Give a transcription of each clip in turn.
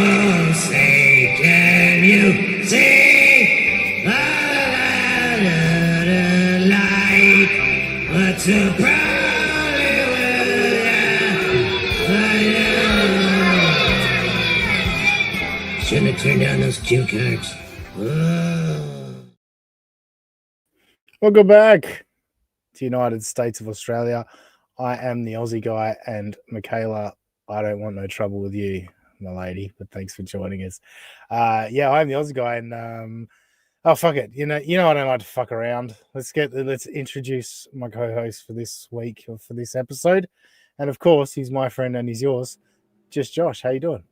Oh, say, can you see the light? What's the problem with shouldn't have turned down those cue cards. Welcome back to United States of Australia. I am the Aussie guy, and Michaela, I don't want no trouble with you, my lady, but thanks for joining us. Yeah, I'm the Aussie guy, and oh fuck it, you know I don't like to fuck around. Let's introduce my co-host for this week or for this episode, and of course he's my friend and he's yours, just Josh. How you doing?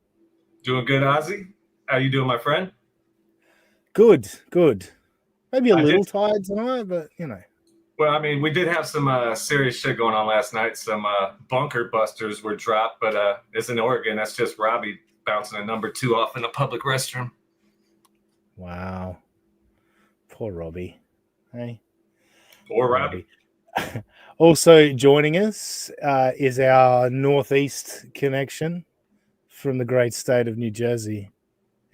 Doing good, Ozzy. How you doing, my friend? Good. Maybe a little tired tonight, but you know. Well, I mean, we did have some serious shit going on last night. Some bunker busters were dropped, but it's in Oregon. That's just Robbie bouncing a number 2 off in a public restroom. Wow. Poor Robbie. Hey. Poor Robbie. Also joining us is our Northeast connection from the great state of New Jersey.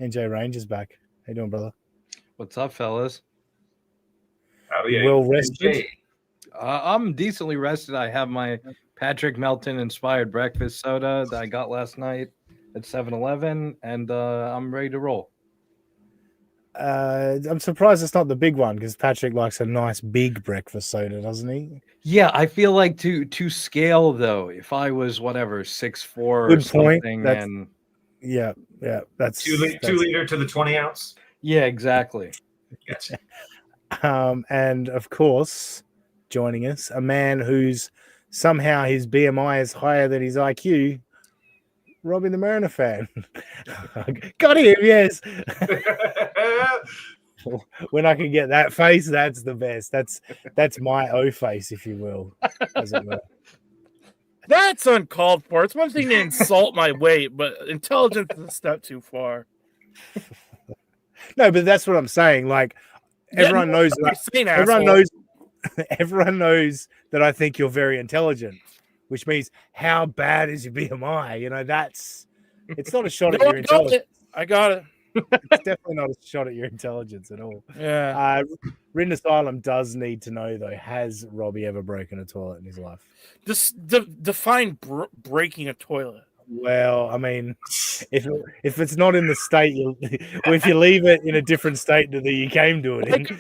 NJ Ranger's back. How you doing, brother? What's up, fellas? Well rested? I'm decently rested. I have my Patrick Melton inspired breakfast soda that I got last night at 7-Eleven, and I'm ready to roll. I'm surprised it's not the big one, because Patrick likes a nice big breakfast soda, doesn't he? Yeah, I feel like to scale though, if I was 6'4" or something, and yeah, that's 2 liter to the 20 ounce. Yeah, exactly. Gotcha. And of course, joining us, a man who's somehow his BMI is higher than his IQ, Robbie the Mariner fan. Got him, yes. When I can get that face, that's the best. That's my O face, if you will. As it were. That's uncalled for. It's one thing to insult my weight, but intelligence is a step too far. No, but that's what I'm saying. Like, everyone knows that. Everyone knows that I think you're very intelligent, which means how bad is your BMI? You know, it's not a shot at your intelligence. I got it. It's definitely not a shot at your intelligence at all. Yeah. Written Asylum does need to know, though, has Robbie ever broken a toilet in his life? Just define breaking a toilet. Well, I mean, if it's not in the state, if you leave it in a different state that you came to it in.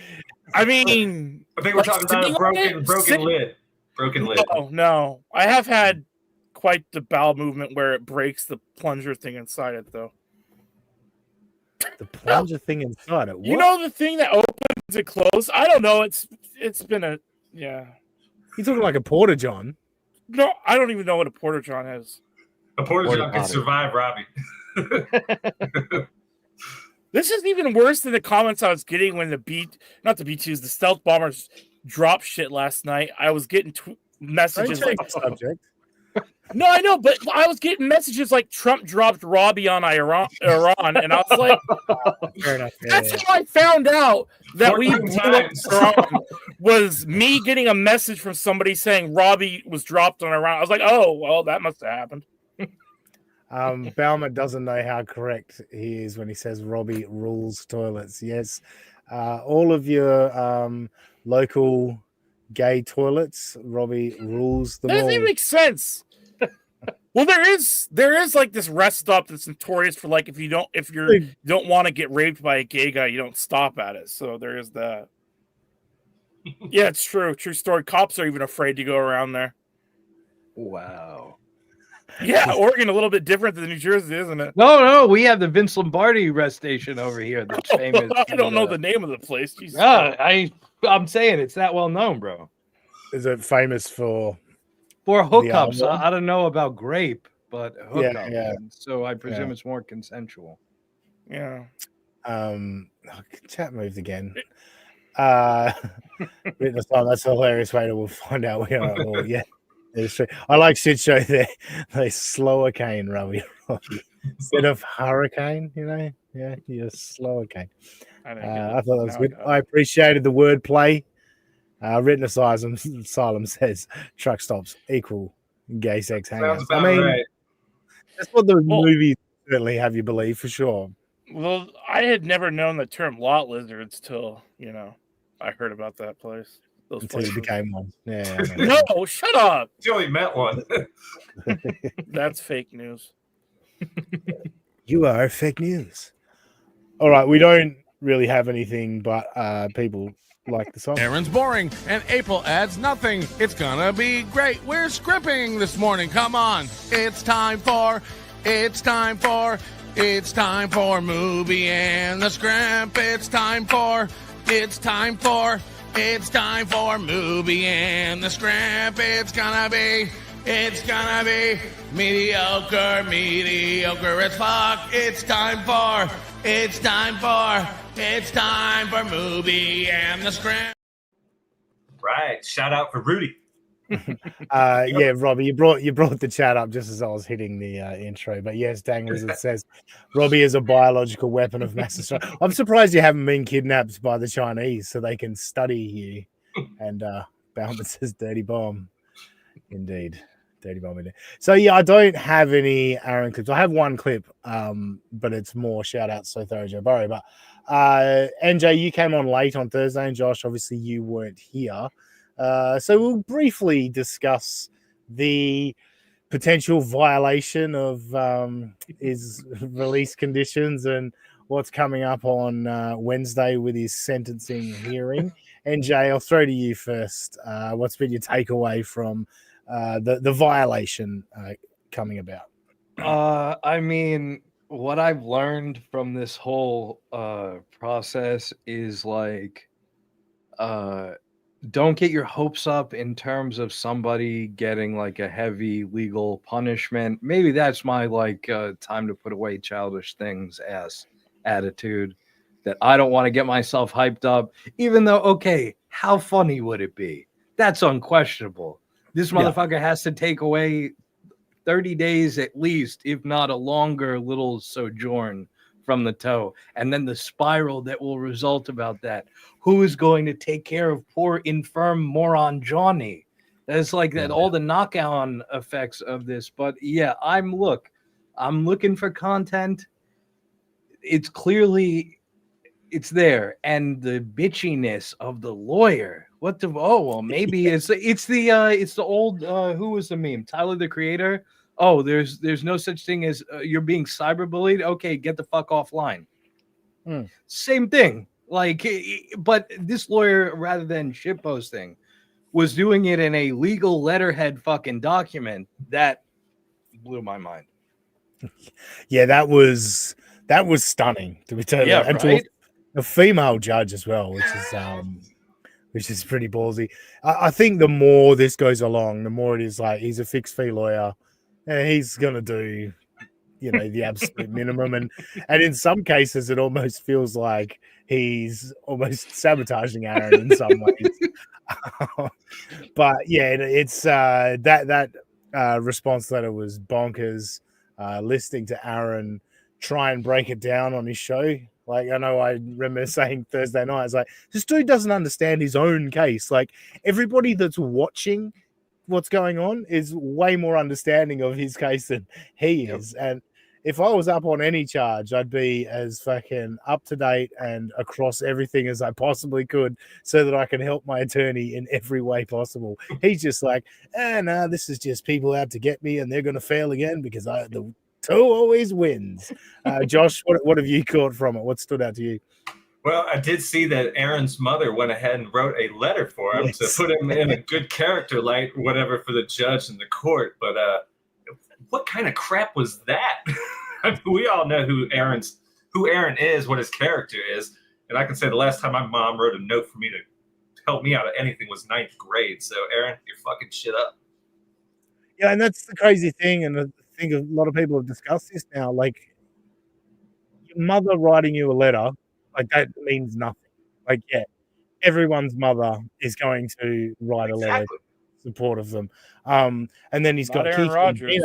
I mean, I think we're talking about a broken lid. Broken lid. No. I have had quite the bowel movement where it breaks the plunger thing inside it, though. The plunger thing inside it? What? You know the thing that opens and closes? I don't know. It's been a... Yeah. You're talking like a porta-john? No, I don't even know what a porta-john is. A porta-john can survive Robbie. This is even worse than the comments I was getting when the B2s, the stealth bombers dropped shit last night. I was getting messages like subject. No, I know, but I was getting messages like Trump dropped Robbie on Iran, and I was like, fair enough. That's how I found out that we blew up Iran, was me getting a message from somebody saying Robbie was dropped on Iran. I was like, oh, well, that must have happened. Baumer doesn't know how correct he is when he says Robbie rules toilets. Yes, all of your local gay toilets, Robbie rules them all. That doesn't even make sense. Well, there is like this rest stop that's notorious for like if you don't want to get raped by a gay guy, you don't stop at it. So there is that. Yeah, it's true story. Cops are even afraid to go around there. Wow. Yeah, Oregon a little bit different than New Jersey, isn't it? No, we have the Vince Lombardi rest station over here that's famous. I don't know the name of the place. Jesus. I'm saying it's that well known, bro. Is it famous for hookups? I don't know about grape, but hookups. Yeah. So I presume it's more consensual. Yeah. Chat moved again. That's a hilarious way to find out we are all. Yeah. It's true. I like shit show there. They slower cane, Robbie. Instead of hurricane, you know? Yeah, you're slower cane. I thought that was good. I appreciated the wordplay. Written Asylum says truck stops equal gay sex hangouts. Right. That's what the movie certainly have you believe for sure. Well, I had never known the term lot lizards till I heard about that place. Those Until you places. became one. Yeah. I know. No, shut up. Joey met one. That's fake news. You are fake news. All right, we don't really have anything, but people like the song. Aaron's boring, and April adds nothing. It's gonna be great. We're scripting this morning. Come on. It's time for Movie and the Scrimp. It's time for Movie and the Scrimp. It's gonna be mediocre as fuck. It's time for Movie and the Scrimp. Right. Shout out for Rudy. Yeah, Robbie, you brought the chat up just as I was hitting the intro. But yes, Dang Wizard says Robbie is a biological weapon of mass destruction. I'm surprised you haven't been kidnapped by the Chinese so they can study you. And Bauman says dirty bomb. Indeed. Dirty bomb indeed. So yeah, I don't have any Aaron clips. I have one clip, but it's more shout outs so thorough Joe Burrow. But NJ, you came on late on Thursday, and Josh, obviously you weren't here. So we'll briefly discuss the potential violation of his release conditions and what's coming up on Wednesday with his sentencing hearing. NJ, I'll throw to you first. What's been your takeaway from the violation coming about? I mean, what I've learned from this whole process is like, don't get your hopes up in terms of somebody getting like a heavy legal punishment. Maybe that's my time to put away childish things ass attitude, that I don't want to get myself hyped up, even though, okay, how funny would it be? That's unquestionable. This motherfucker has to take away 30 days at least, if not a longer little sojourn from the toe, and then the spiral that will result about that. Who is going to take care of poor infirm moron Johnny? That's like that, all the knock-on effects of this. But yeah, I'm looking for content. It's clearly there, and the bitchiness of the lawyer. Maybe it's the old who was the meme? Tyler the Creator. Oh, there's no such thing as you're being cyberbullied. Okay, get the fuck offline. Same thing. But this lawyer, rather than shitposting, was doing it in a legal letterhead fucking document. That blew my mind. Yeah, that was stunning, to be totally honest. And right? to a female judge as well, which is pretty ballsy. I think the more this goes along, the more it is like he's a fixed fee lawyer, and he's gonna do, the absolute minimum, and in some cases, it almost feels like he's almost sabotaging Aaron in some ways. But yeah, it's that response letter was bonkers. Listening to Aaron try and break it down on his show. Like, I know I remember saying Thursday night, it's like, this dude doesn't understand his own case. Like, everybody that's watching what's going on is way more understanding of his case than he is. And if I was up on any charge, I'd be as fucking up to date and across everything as I possibly could so that I can help my attorney in every way possible. He's just like, no, this is just people out to get me and they're going to fail again because the two always wins. Josh, what have you caught from it? What stood out to you? Well, I did see that Aaron's mother went ahead and wrote a letter for him to put him in a good character light, whatever, for the judge and the court. But what kind of crap was that? I mean, we all know who Aaron is, what his character is. And I can say the last time my mom wrote a note for me to help me out of anything was 9th grade. So, Aaron, you're fucking shit up. Yeah, and that's the crazy thing. And I think a lot of people have discussed this now. Like, your mother writing you a letter, like, that means nothing. Like, yeah, everyone's mother is going to write a letter in support of them. And then he's got Aaron Kiki Rodgers.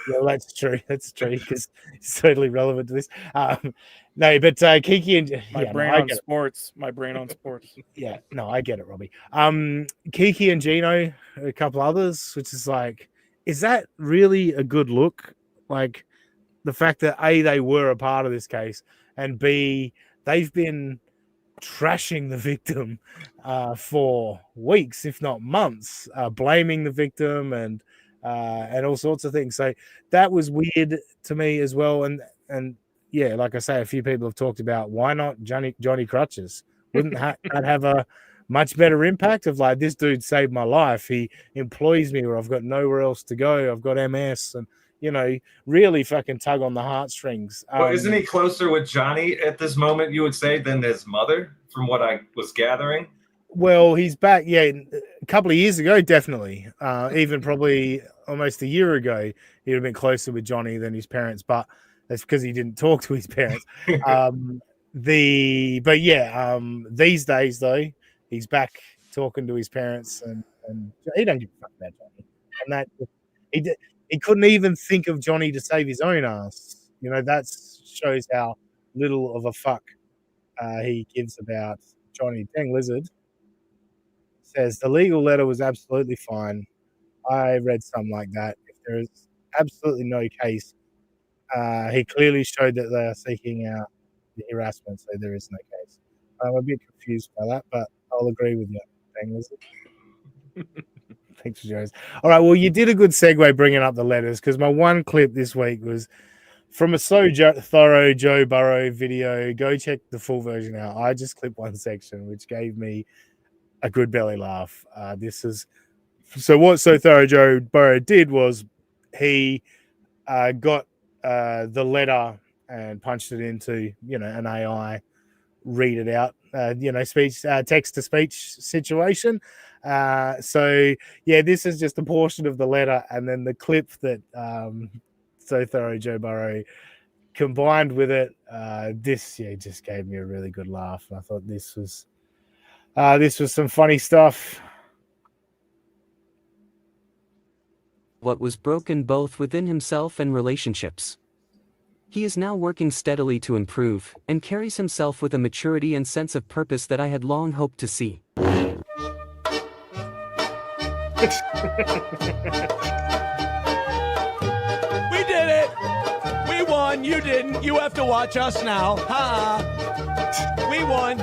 Yeah, that's true. That's true because it's totally relevant to this. No, but Kiki and My brain on sports. Yeah, no, I get it, Robbie. Kiki and Gino, a couple others, which is like, is that really a good look? Like, the fact that A, they were a part of this case, and B, they've been trashing the victim for weeks, if not months, blaming the victim and all sorts of things. So that was weird to me as well. And yeah, like I say, a few people have talked about why not Johnny Crutches? Wouldn't that have a much better impact of like, this dude saved my life. He employs me where I've got nowhere else to go. I've got MS and, you know, really fucking tug on the heartstrings. Well, isn't he closer with Johnny at this moment, you would say, than his mother, from what I was gathering? Well, he's back. Yeah, a couple of years ago, definitely. Even probably almost a year ago, he'd have been closer with Johnny than his parents, but that's because he didn't talk to his parents. These days though, he's back talking to his parents, and he don't give a fuck about Johnny. And that he couldn't even think of Johnny to save his own ass. You know, that shows how little of a fuck he gives about Johnny. Dang Lizard says the legal letter was absolutely fine. I read something like that. If there is absolutely no case, he clearly showed that they are seeking out the harassment, so there is no case. I'm a bit confused by that, but I'll agree with you. Dang Lizard. Thanks for joining us. All right, well, you did a good segue bringing up the letters, because my one clip this week was from a thorough Joe Burrow video. Go check the full version out. I just clipped one section, which gave me a good belly laugh. What So Thorough Joe Burrow did was he got the letter and punched it into, you know, an AI, read it out, speech, text to speech situation. So yeah, this is just a portion of the letter, and then the clip that So Thorough Joe Burrow combined with it. This just gave me a really good laugh. I thought this was some funny stuff. What was broken both within himself and relationships. He is now working steadily to improve, and carries himself with a maturity and sense of purpose that I had long hoped to see. We did it! We won, you didn't. You have to watch us now. Ha! We won.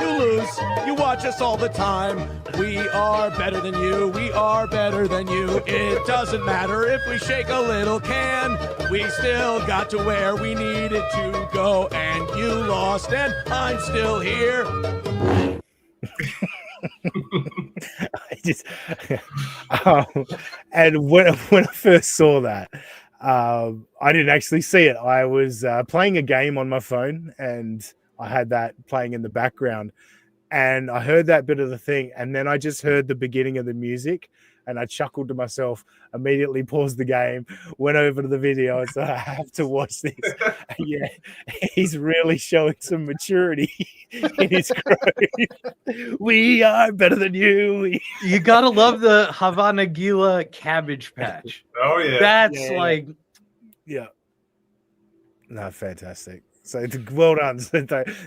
You lose. You watch us all the time. We are better than you. We are better than you. It doesn't matter if we shake a little can. We still got to where we needed to go. And you lost, and I'm still here. And when I first saw that, I didn't actually see it. I was playing a game on my phone, and I had that playing in the background, and I heard that bit of the thing, and then I just heard the beginning of the music, and I chuckled to myself, immediately paused the game, went over to the video, and said, I have to watch this. Yeah, he's really showing some maturity in his growth. We are better than you. You gotta love the Havana Gila Cabbage Patch. Oh yeah, That's no, fantastic. So well done. So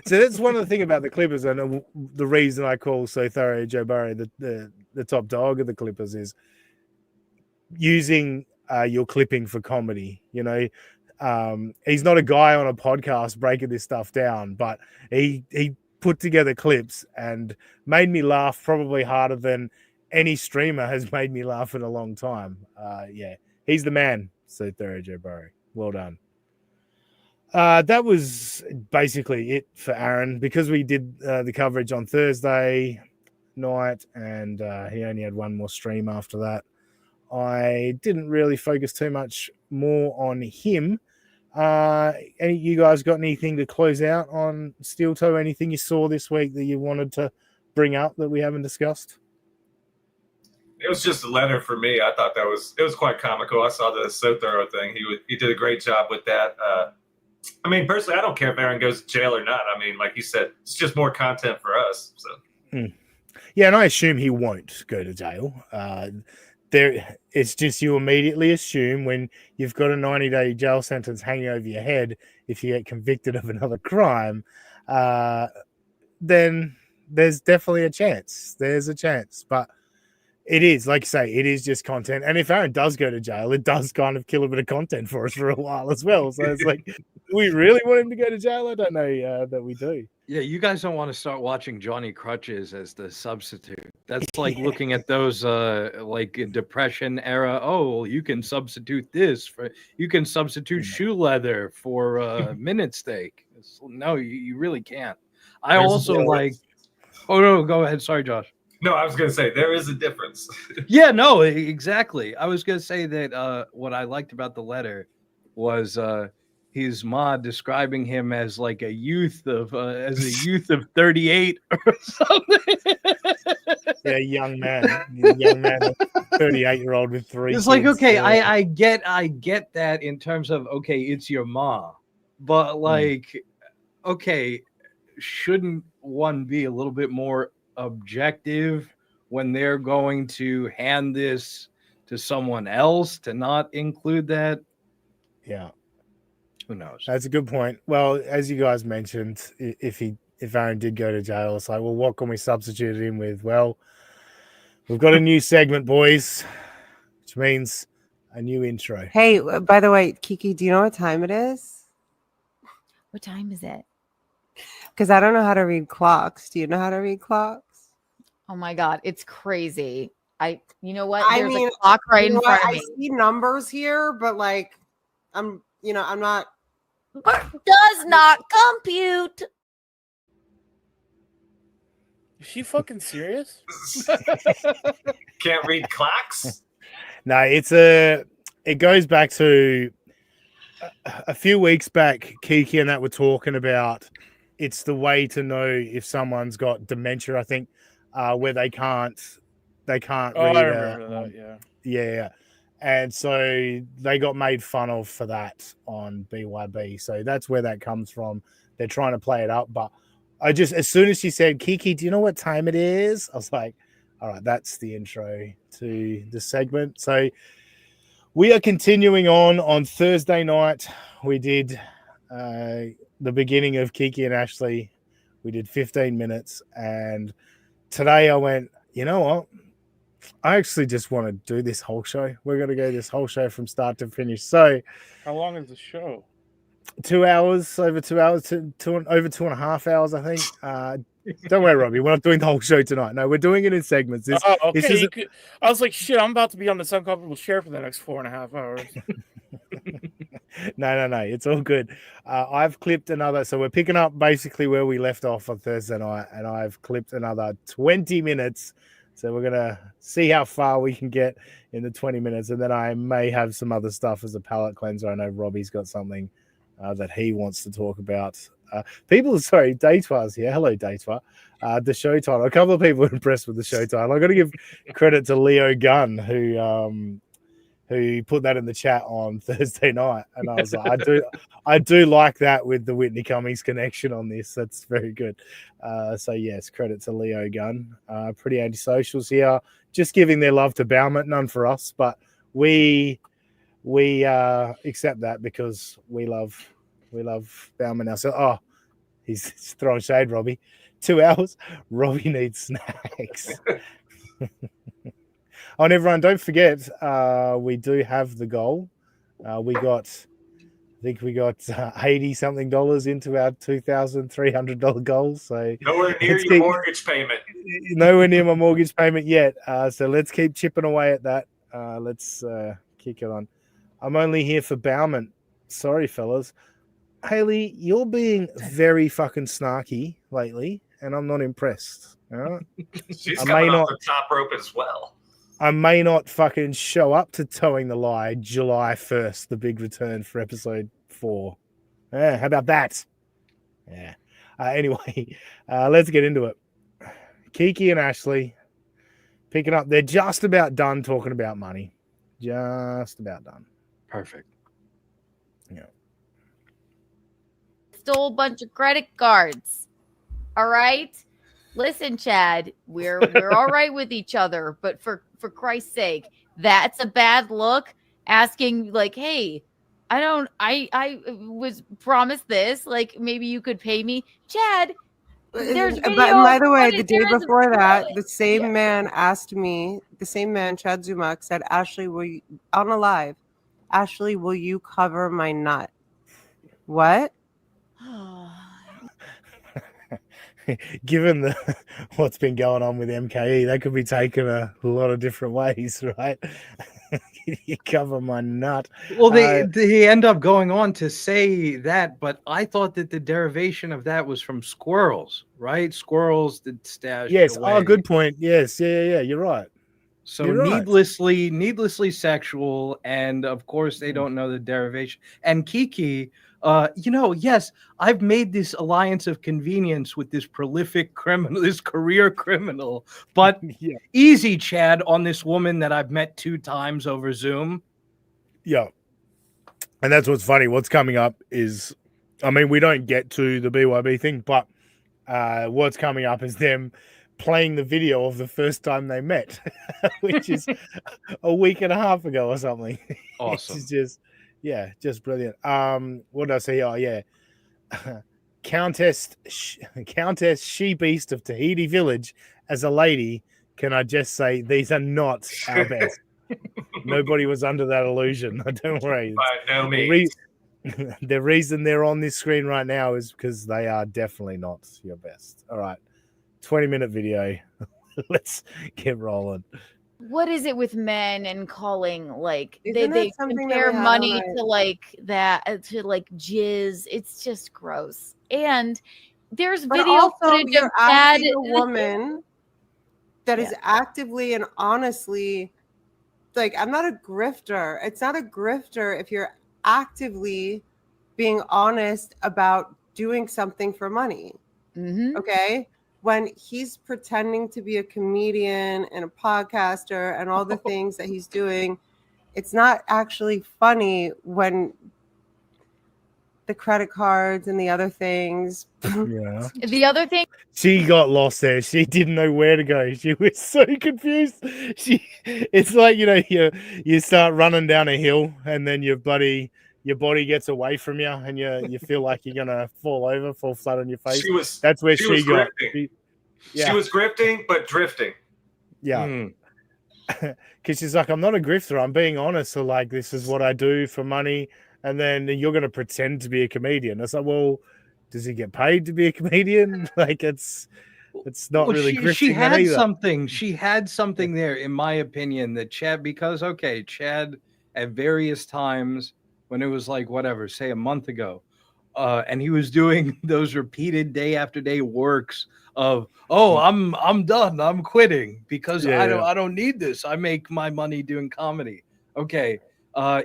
that's one of the things about the Clippers, and the reason I call So Thorough Joe Burrow the top dog of the Clippers is using your clipping for comedy. You know, he's not a guy on a podcast breaking this stuff down, but he put together clips and made me laugh probably harder than any streamer has made me laugh in a long time. Yeah, he's the man. So Thorough Joe Burrow. Well done. That was basically it for Aaron, because we did the coverage on Thursday night, and he only had one more stream after that. I didn't really focus too much more on him. Any you guys got anything to close out on Steel Toe? Anything you saw this week that you wanted to bring up that we haven't discussed? It was just a letter for me. I thought it was quite comical. I saw the So Thorough thing. He did a great job with that. I mean, personally, I don't care if Aaron goes to jail or not. I mean, like you said, it's just more content for us. So, yeah, and I assume he won't go to jail. It's just you immediately assume when you've got a 90-day jail sentence hanging over your head, if you get convicted of another crime, then there's definitely a chance. There's a chance, but It is, like you say, it is just content. And if Aaron does go to jail, it does kind of kill a bit of content for us for a while as well. So it's like, do we really want him to go to jail? I don't know that we do. Yeah, you guys don't want to start watching Johnny Crutches as the substitute. That's like looking at those like Depression era. Oh, you can substitute this for shoe leather for minute steak. No, you really can't. I also like. Oh no, go ahead. Sorry, Josh. No, I was going to say there is a difference. Yeah, no, exactly. I was going to say that what I liked about the letter was his ma describing him as like a youth of 38 or something. Yeah, young man, 38-year-old with 3 It's kids. like, okay, I get that in terms of, okay, it's your ma, but like, okay, shouldn't one be a little bit more objective when they're going to hand this to someone else to not include that? Yeah, who knows? That's a good point. Well, as you guys mentioned, if Aaron did go to jail, it's like, well, what can we substitute him with? Well, we've got a new segment, boys, which means a new intro. Hey, by the way, Kiki, do you know what time it is? What time is it? Because I don't know how to read clocks. Do you know how to read clocks? Oh my God, it's crazy. You know what? I There's mean, a clock right in front of I me. see numbers here, but like, I'm not. Does not compute. Is she fucking serious? Can't read clocks? No, it goes back to a few weeks back. Kiki and that were talking about it's the way to know if someone's got dementia. I think where they can't read. I remember that. Yeah. And so they got made fun of for that on BYB. So that's where that comes from. They're trying to play it up. But as soon as she said, Kiki, do you know what time it is? I was like, all right, that's the intro to the segment. So we are continuing on Thursday night. We did the beginning of Kiki and Ashley. We did 15 minutes. And today I went, you know what? I actually just want to do this whole show. We're going to go this whole show from start to finish. So, How long is the show? 2 hours, over 2 hours, over 2.5 hours, I think. Don't worry, Robbie. We're not doing the whole show tonight. No, we're doing it in segments. Okay. I was like, shit, I'm about to be on this uncomfortable chair for the next 4.5 hours. No. It's all good. I've clipped another. So we're picking up basically where we left off on Thursday night, and I've clipped another 20 minutes. So we're going to see how far we can get in the 20 minutes. And then I may have some other stuff as a palate cleanser. I know Robbie's got something that he wants to talk about. Daytwa's here. Hello, Daytwa. The show title. A couple of people are impressed with the show title. I've got to give credit to Leo Gunn, who put that in the chat on Thursday night. And I was like, I do like that with the Whitney Cummings connection on this. That's very good. So yes, credit to Leo Gunn. Pretty antisocials here, just giving their love to Bauman. None for us, but we accept that because we love Bauman now. So he's throwing shade, Robbie. 2 hours. Robbie needs snacks. Oh, and everyone, don't forget, we do have the goal. We got 80-something dollars into our $2,300 goal. So nowhere near your mortgage payment. Nowhere near my mortgage payment yet. So let's keep chipping away at that. Let's kick it on. I'm only here for Bauman. Sorry, fellas. Haley, you're being very fucking snarky lately, and I'm not impressed. All right? She's coming off the top rope as well. I may not fucking show up to Towing the Lie July 1st, the big return for episode 4. Yeah, how about that? Yeah. Anyway, let's get into it. Kiki and Ashley picking up. They're just about done talking about money. Just about done. Perfect. Yeah. Stole a bunch of credit cards. All right. Listen, Chad, we're all right with each other, but for Christ's sake, that's a bad look. Asking like, hey, I was promised this. Like, maybe you could pay me, Chad. There's But video by of the way, what the it- day there is a before video. that, the same Yeah. man asked me, the same man, Chad Zumach, said, Ashley, will you, on a live, Ashley, will you cover my nut? What? Given the what's been going on with MKE, that could be taken a lot of different ways, right? You cover my nut. Well, they end up going on to say that, but I thought that the derivation of that was from squirrels, right? Squirrels that stash Yes. away. Oh, good point. Yes. Yeah. You're right. So You're right. needlessly sexual, and of course they don't know the derivation. And Kiki, yes, I've made this alliance of convenience with this prolific criminal, this career criminal, but Yeah. easy, Chad, on this woman that I've met 2 times over Zoom. Yeah. And that's what's funny. What's coming up is, I mean, we don't get to the BYB thing, but what's coming up is them playing the video of the first time they met, which is a week and a half ago or something. Awesome. It's just brilliant. What did I say? Oh yeah. Countess She Beast of Tahiti Village, as a lady, can I just say these are not our best. Nobody was under that illusion. Don't worry. By no means. The reason they're on this screen right now is because they are definitely not your best. All right. 20-minute video. Let's get rolling. What is it with men and calling like Isn't they that something that compare we had money on our- to like that to like jizz? It's just gross. And there's But video also, footage of you're Chad. asking a woman that is actively and honestly, like, I'm not a grifter. It's not a grifter if you're actively being honest about doing something for money. Mhm. Okay. When he's pretending to be a comedian and a podcaster and all the things that he's doing, it's not actually funny when the credit cards and the other things. Yeah. The other thing, She got lost there. She didn't know where to go. She was so confused. It's like, you start running down a hill and then your body gets away from you and you feel like you're gonna fall flat on your face. That's where she was got. grifting. She was grifting, but drifting. Yeah. Because she's like, I'm not a grifter. I'm being honest. So like, this is what I do for money. And then you're going to pretend to be a comedian. It's like, well, does he get paid to be a comedian? Like, it's not really grifting. She that had either. something. She had something there, in my opinion, that Chad, Chad at various times when it was like, whatever, say a month ago, and he was doing those repeated day after day works of, I'm done, I'm quitting because I don't need this. I make my money doing comedy. Okay,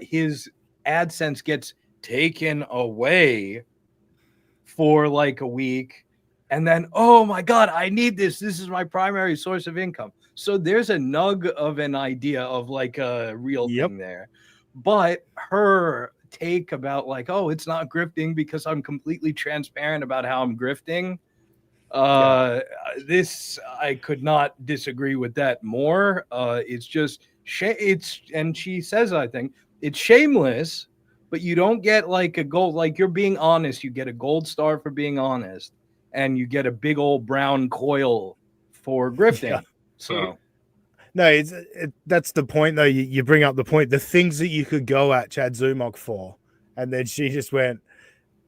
his AdSense gets taken away for like a week, and then, oh my God, I need this. This is my primary source of income. So there's a nug of an idea of like a real thing there. But her take about like, oh, it's not grifting because I'm completely transparent about how I'm grifting. This, I could not disagree with that more. It's just, and she says, I think it's shameless, but you don't get like a gold, like you're being honest. You get a gold star for being honest, and you get a big old brown coil for grifting. Yeah. So. No, that's the point, though. You bring up the point, the things that you could go at Chad Zumach for. And then she just went,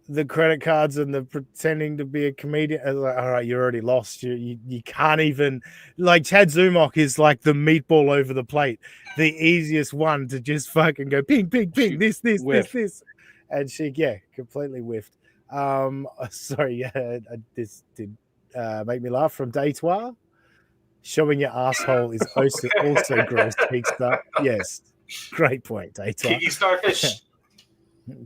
the credit cards and the pretending to be a comedian. I was like, all right, you're already lost. You can't even, like, Chad Zumach is like the meatball over the plate, the easiest one to just fucking go ping, ping, ping, this. And she, completely whiffed. Sorry, this did make me laugh from Day Trois. Showing your asshole is also gross. Yes, great point, Day Trois. Kiki Starfish.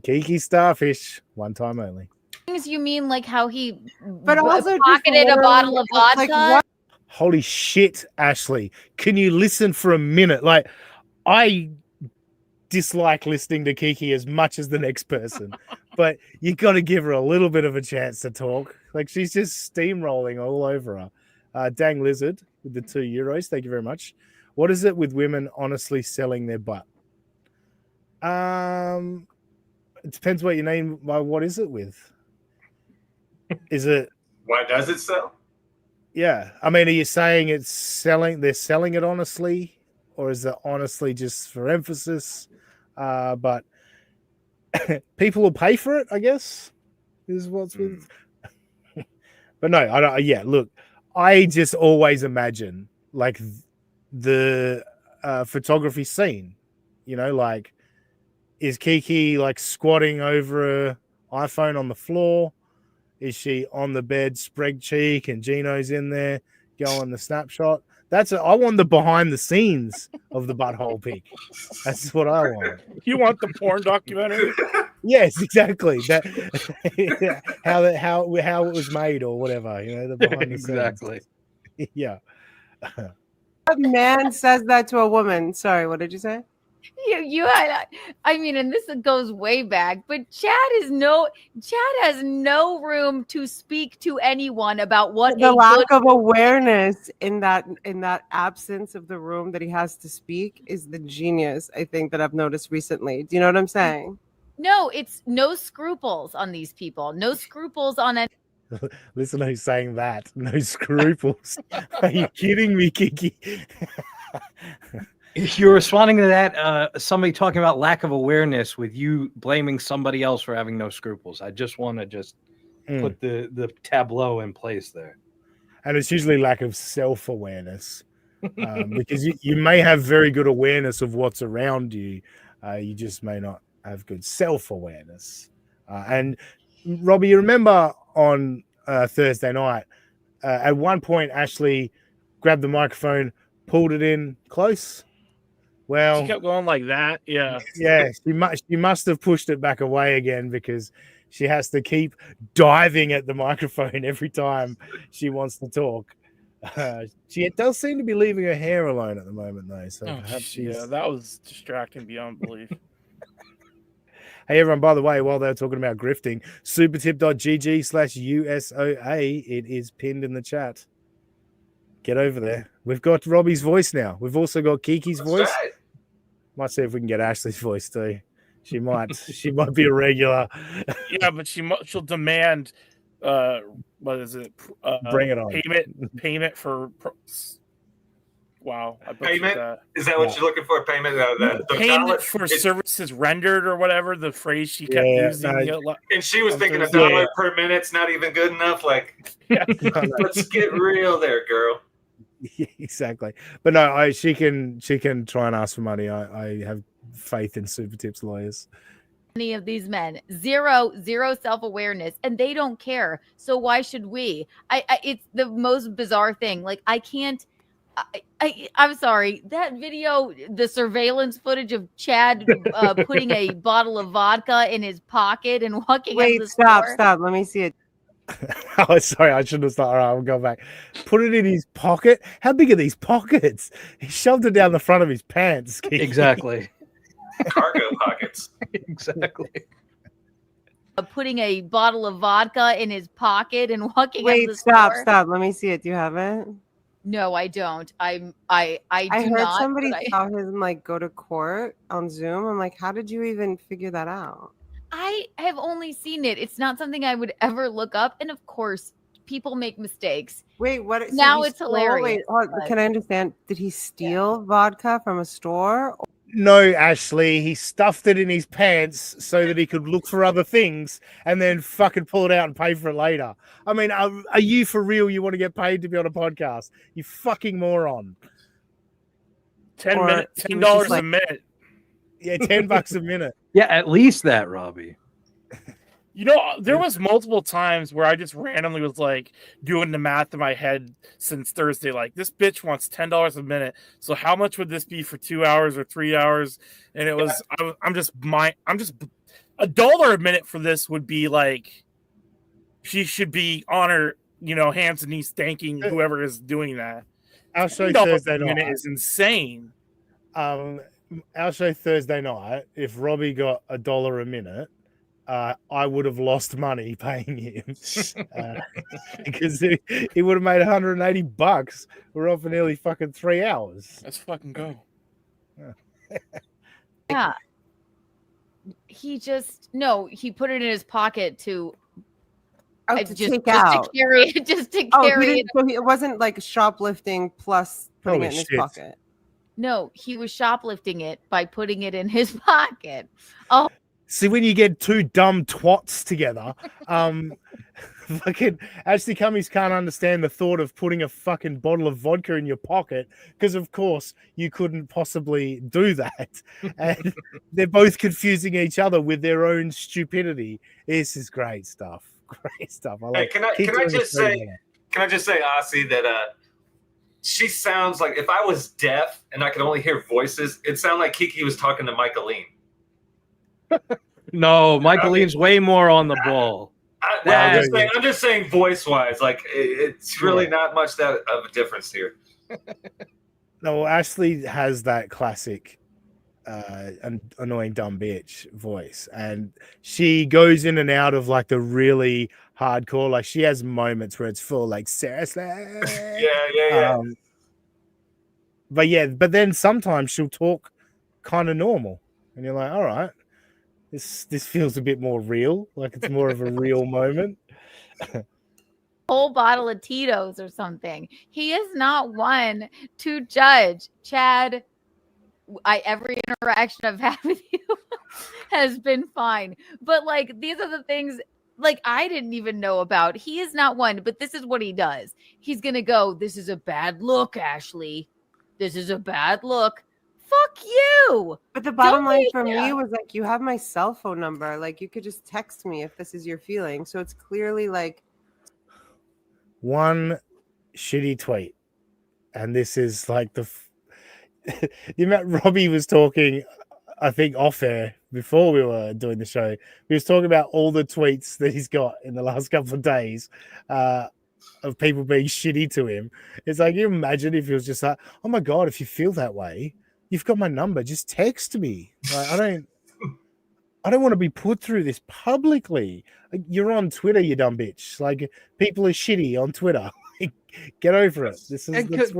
Kiki Starfish, one time only. things you mean like how he But also pocketed a bottle of vodka? like, what? Holy shit, Ashley. Can you listen for a minute? Like, I dislike listening to Kiki as much as the next person, but you got to give her a little bit of a chance to talk. Like, she's just steamrolling all over her. Dang Lizard with the €2. Thank you very much. What is it with women honestly selling their butt? It depends what you name by what is it with. Is it Why does it sell? Yeah, I mean, are you saying it's selling? They're selling it honestly, or is it honestly just for emphasis? But people will pay for it, I guess. Is what's with. But no, I don't. Yeah, look, I just always imagine like the photography scene. You know, like is Kiki like squatting over her iPhone on the floor? Is she on the bed, spread cheek, and Gino's in there going the snapshot? I want the behind the scenes of the butthole pic. That's what I want. You want the porn documentary? Yes, exactly. That how it was made or whatever. You know, the behind the Exactly. scenes. Yeah. A man says that to a woman. Sorry, what did you say? I mean, and this goes way back, but Chad has no room to speak to anyone about what The lack of awareness in that absence of the room that he has to speak is the genius, I think, that I've noticed recently. Do you know what I'm saying? No, it's no scruples on these people. No scruples on it. Listen who's saying that. No scruples. Are you kidding me, Kiki? You're responding to that, somebody talking about lack of awareness with you blaming somebody else for having no scruples. I just want to put the tableau in place there. And it's usually lack of self-awareness because you may have very good awareness of what's around you. You just may not have good self-awareness. And Robbie, you remember on Thursday night, at one point, Ashley grabbed the microphone, pulled it in close. Well, she kept going like that. Yeah. Yeah, she must have pushed it back away again because she has to keep diving at the microphone every time she wants to talk. She does seem to be leaving her hair alone at the moment, though. So perhaps that was distracting beyond belief. Hey, everyone, by the way, while they're talking about grifting, supertip.gg/USOA, it is pinned in the chat. Get over there. We've got Robbie's voice now. We've also got Kiki's voice. Right. Might see if we can get Ashley's voice too. She might be a regular. Yeah, but she'll demand what is it? Bring it on. Payment for wow. Payment? Is that what you're looking for? Payment? The payment for services rendered or whatever, the phrase she kept using. And she was thinking $1 per minute's not even good enough. Like, let's get real there, girl. Yeah, exactly. But no, she can try and ask for money. I have faith in Super Tips lawyers. Any of these men, zero self-awareness, and they don't care. So why should we? It's the most bizarre thing. Like, I can't. I'm sorry. That video, the surveillance footage of Chad putting a bottle of vodka in his pocket and walking. Wait, stop. Let me see it. Oh, sorry, I shouldn't have started. All right, I'll go back. Put it in his pocket. How big are these pockets? He shoved it down the front of his pants. Exactly. Cargo pockets. Exactly. Putting a bottle of vodka in his pocket and walking. Wait, stop. Let me see it. Do you have it? No, I don't. I do heard not, somebody saw him like go to court on Zoom. I'm like, how did you even figure that out? I have only seen it. It's not something I would ever look up. And of course, people make mistakes. Wait, what? Now it's hilarious. Wait, can I understand? Did he steal vodka from a store? No, Ashley, he stuffed it in his pants so that he could look for other things and then fucking pull it out and pay for it later. I mean, are you for real? You want to get paid to be on a podcast? You fucking moron. $10 a minute. Yeah, $10 a minute. Yeah, at least that, Robbie. You know, there was multiple times where I just randomly was like doing the math in my head since Thursday. Like, this bitch wants $10 a minute. So how much would this be for 2 hours or 3 hours? And it was, I'm just $1 a minute for this would be like, she should be on her, hands and knees thanking whoever is doing that. Our show Thursday night is insane. Our show Thursday night, if Robbie got $1 a minute, I would have lost money paying him because he would have made $180. We're on for nearly fucking 3 hours. Let's fucking go. Yeah. He put it in his pocket to Oh, It's to take just out. to carry it, just to Oh, carry it. so it wasn't like shoplifting plus putting Holy it in his shit. pocket. No, he was shoplifting it by putting it in his pocket. Oh, See, when you get two dumb twats together, fucking Ashley Cummings can't understand the thought of putting a fucking bottle of vodka in your pocket because, of course, you couldn't possibly do that. And they're both confusing each other with their own stupidity. This is great stuff. Great stuff. I Hey, like. can I just say, Aussie, that she sounds like, if I was deaf and I could only hear voices, it sounded like Kiki was talking to Michaeline. No, Michaeline's way more on the ball. I'm just saying voice-wise, like it's really not much that of a difference here. No, Ashley has that classic annoying dumb bitch voice, and she goes in and out of like the really hardcore. Like she has moments where it's full, like seriously, yeah. But then sometimes she'll talk kind of normal, and you're like, all right, this feels a bit more real. Like it's more of a real moment. whole bottle of Tito's or something. He is not one to judge. Chad, every interaction I've had with you has been fine. But like these are the things like I didn't even know about. He is not one, but this is what he does. He's gonna go, this is a bad look, Ashley. This is a bad look. Fuck you. But the bottom line for me was like, you have my cell phone number. Like you could just text me if this is your feeling. So it's clearly like one shitty tweet, and this is like the amount Robbie was talking, I think off air before we were doing the show. He was talking about all the tweets that he's got in the last couple of days of people being shitty to him. It's like, you imagine if he was just like, oh my God, if you feel that way, you've got my number, just text me. Like, I don't want to be put through this publicly. Like, you're on Twitter, you dumb bitch. Like people are shitty on Twitter. Get over it. This is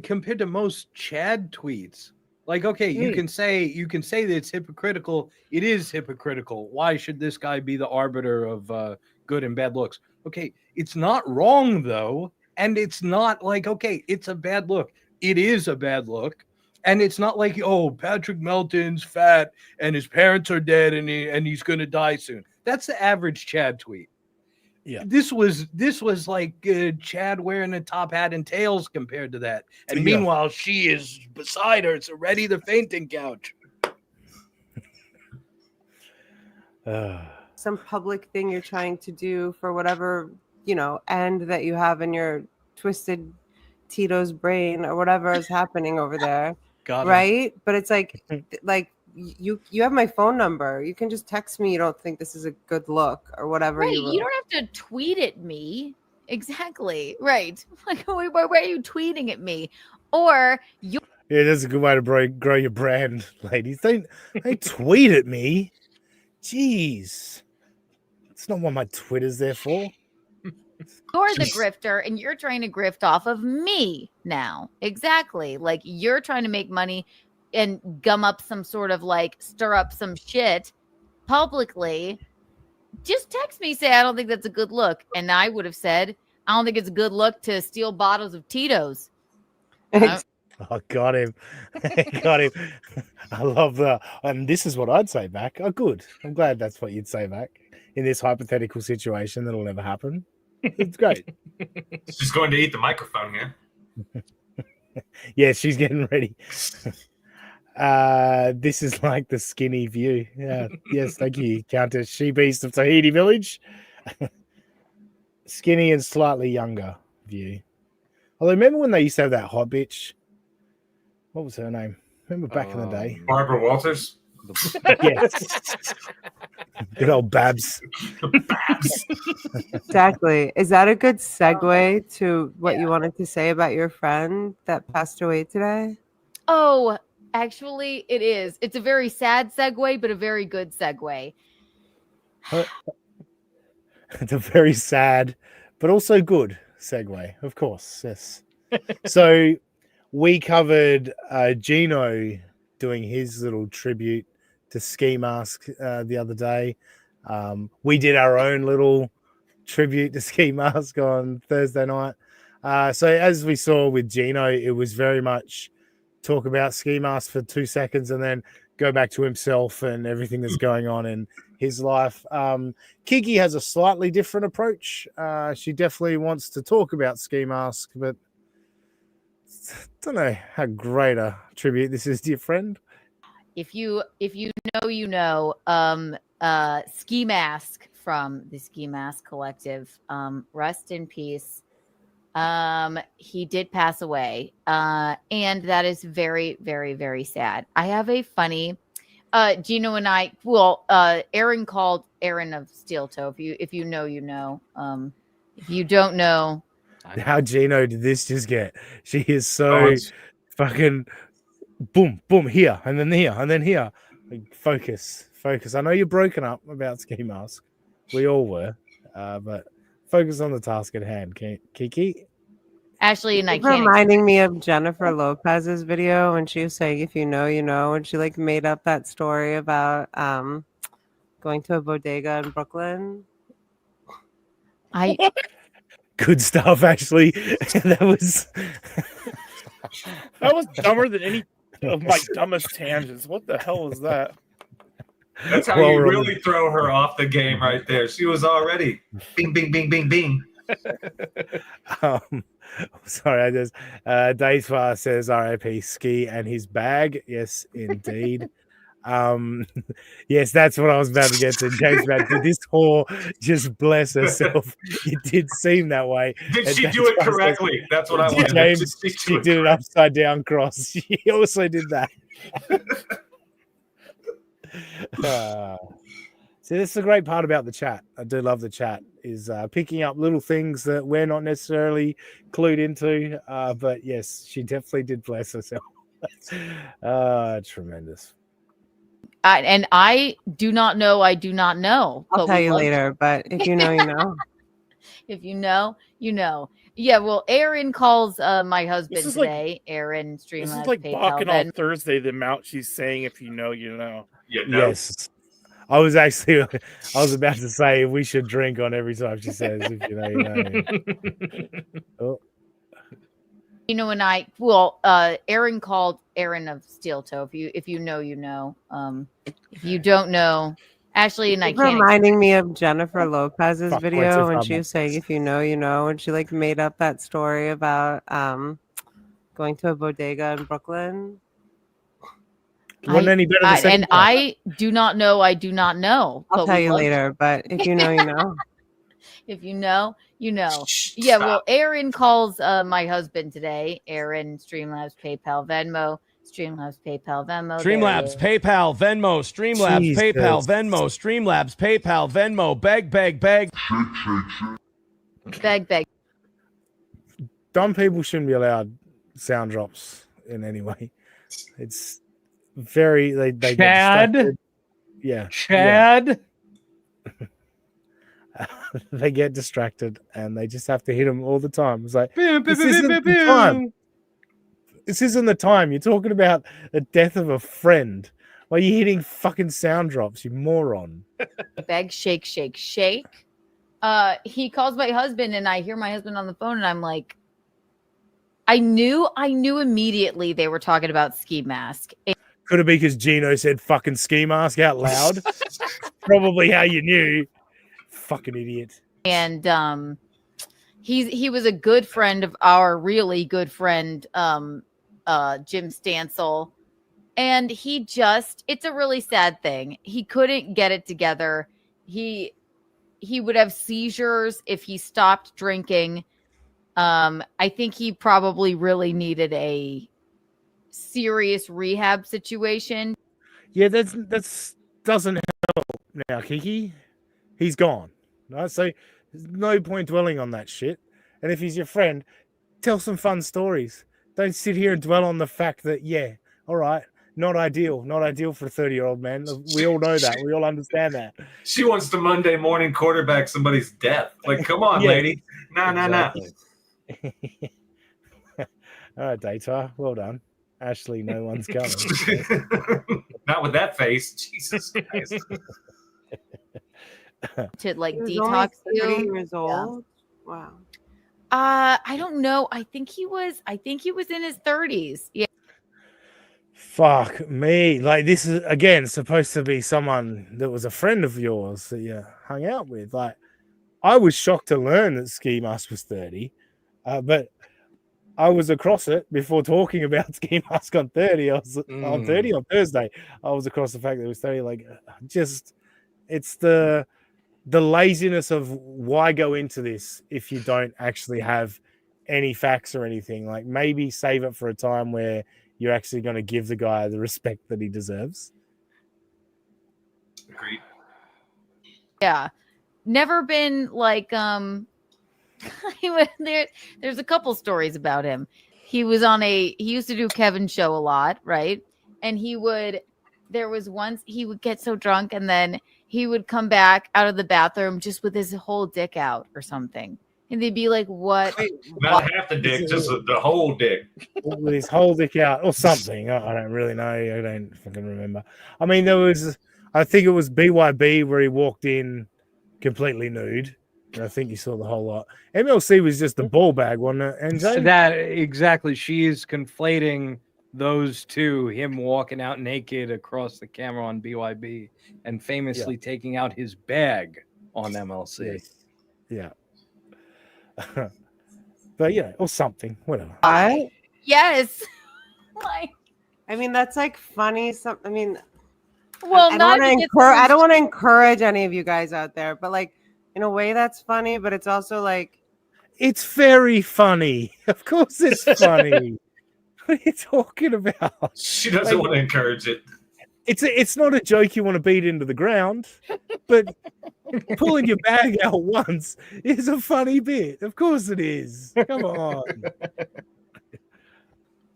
compared to most Chad tweets. Like, okay, you can say that it's hypocritical. It is hypocritical. Why should this guy be the arbiter of good and bad looks? Okay, it's not wrong though, and it's not like, okay, it's a bad look. It is a bad look. And it's not like, oh, Patrick Melton's fat and his parents are dead and he's going to die soon. That's the average Chad tweet. Yeah. This was like Chad wearing a top hat and tails compared to that. And meanwhile, she is beside her. It's already the fainting couch. some public thing you're trying to do for whatever, end that you have in your twisted Tito's brain or whatever is happening over there. Right? But it's like you have my phone number. You can just text me. You don't think this is a good look or whatever. Right. You don't have to tweet at me. Exactly. Right. Like, why are you tweeting at me? Or you. Yeah, that's a good way to grow your brand, ladies. They tweet at me. Jeez. It's not what my Twitter's there for. You're the grifter and you're trying to grift off of me now. Exactly. Like you're trying to make money and gum up some sort of stir up some shit publicly. Just text me, say, I don't think that's a good look. And I would have said, I don't think it's a good look to steal bottles of Tito's. Oh, got him. Got him. I love that. And this is what I'd say back. Oh, good. I'm glad that's what you'd say back in this hypothetical situation that'll never happen. It's great. She's going to eat the microphone here. Yeah, she's getting ready. This is like the skinny view. Yeah. Yes, thank you, Countess She Beast of Tahiti Village. Skinny and slightly younger view. Although, remember when they used to have that hot bitch? What was her name? Remember back in the day? Barbara Walters? Yes. Good old Babs. Babs. Exactly. Is that a good segue to what you wanted to say about your friend that passed away today? Oh, actually, it is. It's a very sad segue, but a very good segue. It's a very sad, but also good segue, of course. Yes. So we covered Gino doing his little tribute to Ski Mask the other day. We did our own little tribute to Ski Mask on Thursday night. So as we saw with Gino, it was very much talk about Ski Mask for 2 seconds and then go back to himself and everything that's going on in his life. Kiki has a slightly different approach. She definitely wants to talk about Ski Mask, but don't know how great a tribute this is to your friend. If you know, you know. Ski Mask from the Ski Mask Collective. Rest in peace. He did pass away, and that is very, very, very sad. I have a funny. Gino and I. Well, Aaron called Aaron of Steel Toe. If you know, you know. If you don't know. How Gino did this just get? She is so fucking boom, boom, here, and then here, and then here. Like, focus. I know you're broken up about Ski Mask. We all were. But focus on the task at hand, Kiki. Ashley and I It's can't. reminding me of Jennifer Lopez's video when she was saying, if you know, you know, and she like made up that story about going to a bodega in Brooklyn. Good stuff, Ashley. That was dumber than any of my dumbest tangents. What the hell is that? That's how you really throw her off the game right there. She was already bing, bing, bing, bing, bing. Sorry, I just Daysfar says RIP Ski and his bag. Yes, indeed. Yes, that's what I was about to get to. James, did this whore just bless herself? It did seem that way. Did she do it correctly? That's what I wanted. James, she did it upside down cross. She also did that. See, this is the great part about the chat. I do love the chat, is picking up little things that we're not necessarily clued into. But yes, she definitely did bless herself. Tremendous. And I do not know. I do not know. I'll tell you later. But if you know, you know. If you know, you know. Yeah, well, Aaron calls my husband This is today. Aaron Streamlabs. This is like PayPal, Bacchanal on Thursday, the amount she's saying, if you know, you know. Yes. I was about to say we should drink on every time she says, if you know, you know. Oh. Gino and I, well, Aaron called Aaron of Steel Toe. If you know, you know. If you don't know, Ashley and I It's can't. reminding me of Jennifer Lopez's video when she was saying, if you know, you know, and she like made up that story about going to a bodega in Brooklyn. Wasn't any better than And I do not know. I do not know. I'll tell you later. But if you know, you know. If you know, you know. Yeah, well, Aaron calls my husband today. Aaron, Streamlabs, PayPal, Venmo. Streamlabs, PayPal, Venmo. Streamlabs, PayPal, Venmo. Streamlabs, Jesus. PayPal, Venmo. Streamlabs, PayPal, Venmo. Beg. Beg. Dumb people shouldn't be allowed sound drops in any way. It's very they get distracted. Yeah. Chad. Yeah. They get distracted and they just have to hit them all the time. It's like, this isn't the time. This isn't the time. You're talking about the death of a friend. Why are you hitting fucking sound drops, you moron? Beg, shake. He calls my husband and I hear my husband on the phone and I'm like, I knew immediately they were talking about Ski Mask. Could it be because Gino said fucking Ski Mask out loud? Probably how you knew. Fucking idiot. And he was a good friend of our really good friend, Jim Stansel. And it's a really sad thing. He couldn't get it together. He would have seizures if he stopped drinking. I think he probably really needed a serious rehab situation. Yeah, that's doesn't help now, Kiki. He's gone. Right? So there's no point dwelling on that shit. And if he's your friend, tell some fun stories. Don't sit here and dwell on the fact that, yeah, all right, not ideal for a 30-year-old man. We all know that. We all understand that. She wants to Monday morning quarterback somebody's death. Like, come on, Yeah. lady. Nah. All right, Data. Well done. Ashley, no one's coming. Not with that face. Jesus Christ. to like He was only detox 30 you. years old. Wow. I don't know. I think he was in his 30s. Yeah. Fuck me. Like, this is, again, supposed to be someone that was a friend of yours that you hung out with. Like, I was shocked to learn that Ski Mask was 30, but I was across it before talking about Ski Mask on 30. I was on 30 on Thursday. I was across the fact that it was 30. Like, just, it's the laziness of why go into this if you don't actually have any facts or anything. Like, maybe save it for a time where you're actually going to give the guy the respect that he deserves. Agreed. Yeah. Never been like there's a couple stories about him. He used to do Kevin's show a lot, right? And there was once he would get so drunk and then he would come back out of the bathroom just with his whole dick out or something. And they'd be like, what? Not half the dick, just the whole dick. With his whole dick out or something. I don't really know. I don't fucking remember. I mean, I think it was BYB where he walked in completely nude. And I think you saw the whole lot. MLC was just the ball bag, wasn't it? And that exactly. She is conflating those two, him walking out naked across the camera on BYB and famously taking out his bag on MLC. Yeah. But yeah, or something, whatever. Yes. Like, I mean, that's like funny. I mean, well, I don't want to encourage any of you guys out there, but like in a way that's funny, but it's also like it's very funny. Of course it's funny. What are you talking about? She doesn't want to encourage it. It's not a joke you want to beat into the ground, but pulling your bag out once is a funny bit. Of course it is. Come on.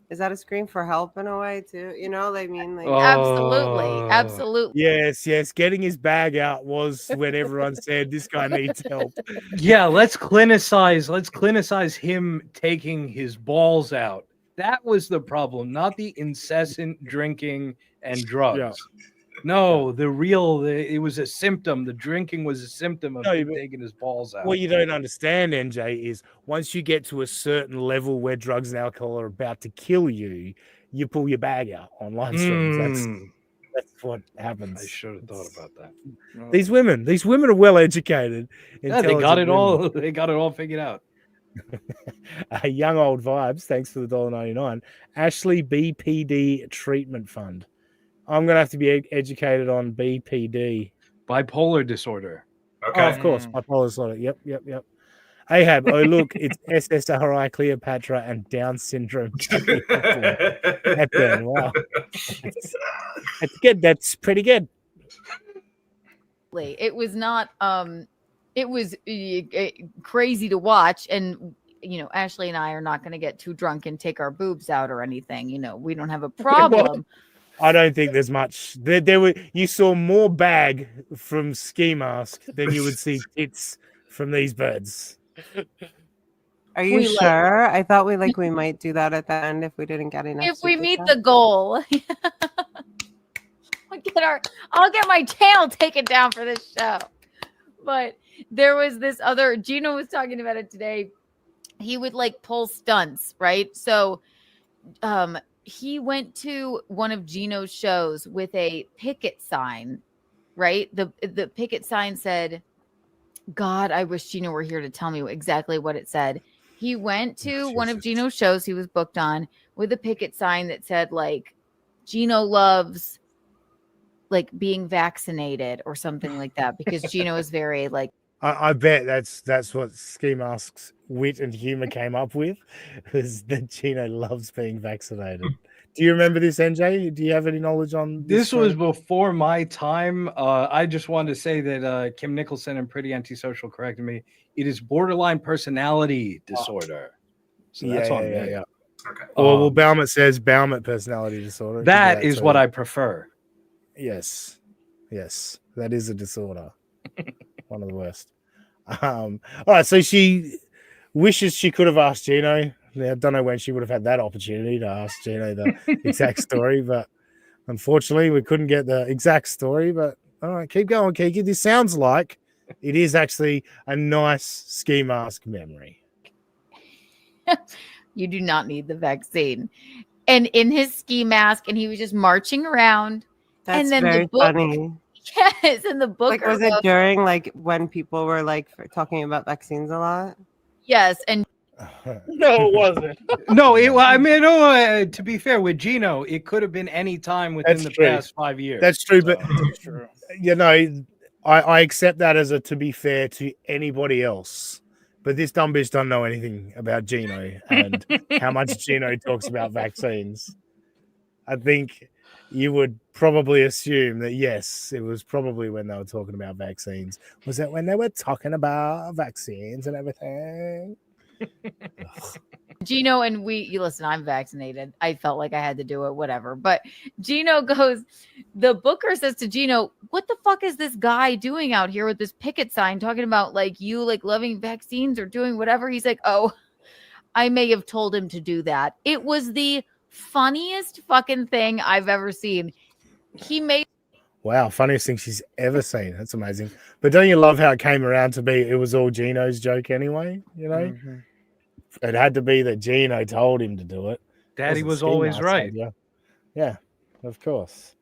Is that a scream for help in a way too? You know, I mean, like absolutely. Yes. Getting his bag out was when everyone said this guy needs help. Yeah, let's clinicize him taking his balls out. That was the problem, not the incessant drinking and drugs. Yeah. No, it was a symptom. The drinking was a symptom of him taking his balls out. What you don't understand, NJ, is once you get to a certain level where drugs and alcohol are about to kill you, you pull your bag out on live streams. That's what happens. I should have thought about that. These women are well educated. Yeah, they got it all. They got it all figured out. Young old vibes. Thanks for the $1.99. Ashley BPD treatment fund. I'm gonna have to be educated on BPD, bipolar disorder. Okay, of course, bipolar disorder. Yep. Ahab. Oh look, it's SSRI, Cleopatra, and Down syndrome. Wow, that's good. That's pretty good. It was not. It was crazy to watch, and Ashley and I are not going to get too drunk and take our boobs out or anything. We don't have a problem. I don't think there's much. You saw more bag from Ski Mask than you would see tits from these birds. Are you sure? I thought we might do that at the end if we didn't get enough. If we meet the goal. I'll get my channel taken down for this show. But there was this other, Gino was talking about it today. He would pull stunts, right? So he went to one of Gino's shows with a picket sign, right? The picket sign said, God, I wish Gino were here to tell me exactly what it said. He went to one of Gino's shows he was booked on with a picket sign that said Gino loves being vaccinated or something like that, because Gino is very I bet that's what Ski Mask's wit and humor came up with, is that Gino loves being vaccinated. Do you remember this, NJ? Do you have any knowledge on this? This was before my time. I just wanted to say that Kim Nicholson and Pretty Antisocial corrected me. It is borderline personality disorder. So that's on me. Yeah. Okay. Well, Baumet says Baumet personality disorder. That is what I prefer. Yes, that is a disorder. One of the worst. All right, so she wishes she could have asked Gino. I don't know when she would have had that opportunity to ask Gino the exact story, but unfortunately we couldn't get the exact story. But all right, keep going, Kiki. This sounds like It is actually a nice ski mask memory. You do not need the vaccine. And in his ski mask, and he was just marching around. That's and then very the book, funny. Yes, and the book. Like, was it during like when people were like talking about vaccines a lot? Yes, and No, it wasn't. No, I mean, no. To be fair, with Gino, it could have been any time within That's the true. past 5 years. That's true, but That's true. you know, I accept that as a to be fair to anybody else. But this dumb bitch don't know anything about Gino and how much Gino talks about vaccines. I think you would probably assume that yes, it was probably when they were talking about vaccines. Was that when they were talking about vaccines and everything? Gino and you listen, I'm vaccinated. I felt like I had to do it, whatever. But Gino goes, the booker says to Gino, what the fuck is this guy doing out here with this picket sign talking about like you like loving vaccines or doing whatever? He's like, oh, I may have told him to do that. It was the funniest fucking thing I've ever seen. He made Wow, funniest thing she's ever seen. That's amazing. But don't you love how it came around to be it was all Gino's joke anyway, you know? Mm-hmm. It had to be that Gino told him to do it. Daddy Wasn't was Ski always Mask, right. Yeah, of course.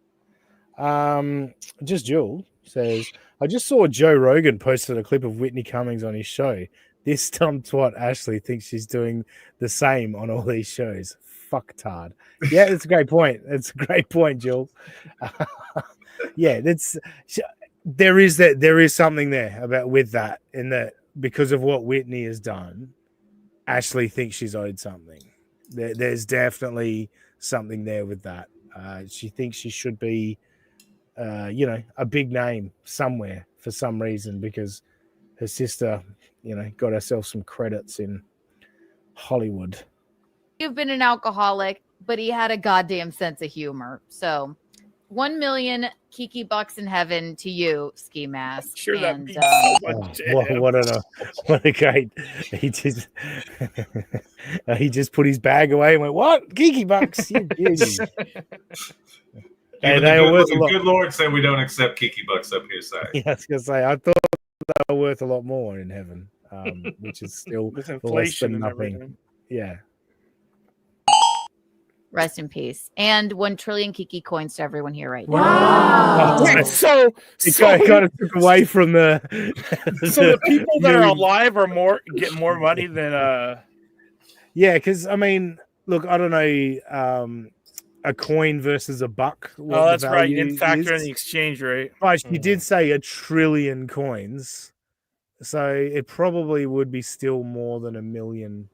Just Jewel says, I just saw Joe Rogan posted a clip of Whitney Cummings on his show. This dumb twat Ashley thinks she's doing the same on all these shows. Fucktard. Yeah, it's a great point. It's a great point, Jewel. Yeah, there is something there about with that, in that because of what Whitney has done, Ashley thinks she's owed something. There's definitely something there with that. She thinks she should be, a big name somewhere for some reason because her sister, got herself some credits in Hollywood. have been an alcoholic, but he had a goddamn sense of humor. So 1 million Kiki bucks in heaven to you, Ski Mask. Sure, that And, beats so much. What a great! He just put his bag away and went, "What, Kiki bucks? You beauty." Even they the were worth a lot. good Lord said we don't accept Kiki bucks up here, sorry. Yeah, I was gonna say I thought they were worth a lot more in heaven, which is still With less inflation than and nothing. everything. Yeah. rest in peace. And 1 trillion Kiki coins to everyone here right Wow. Wait, so It kind of took away from the. so the people that are alive are get more money than Yeah, because I mean, look, I don't know, a coin versus a buck. Oh, what the that's right. You value didn't factor in is. the exchange rate. Right, you did say 1 trillion coins, so it probably would be still more than 1 million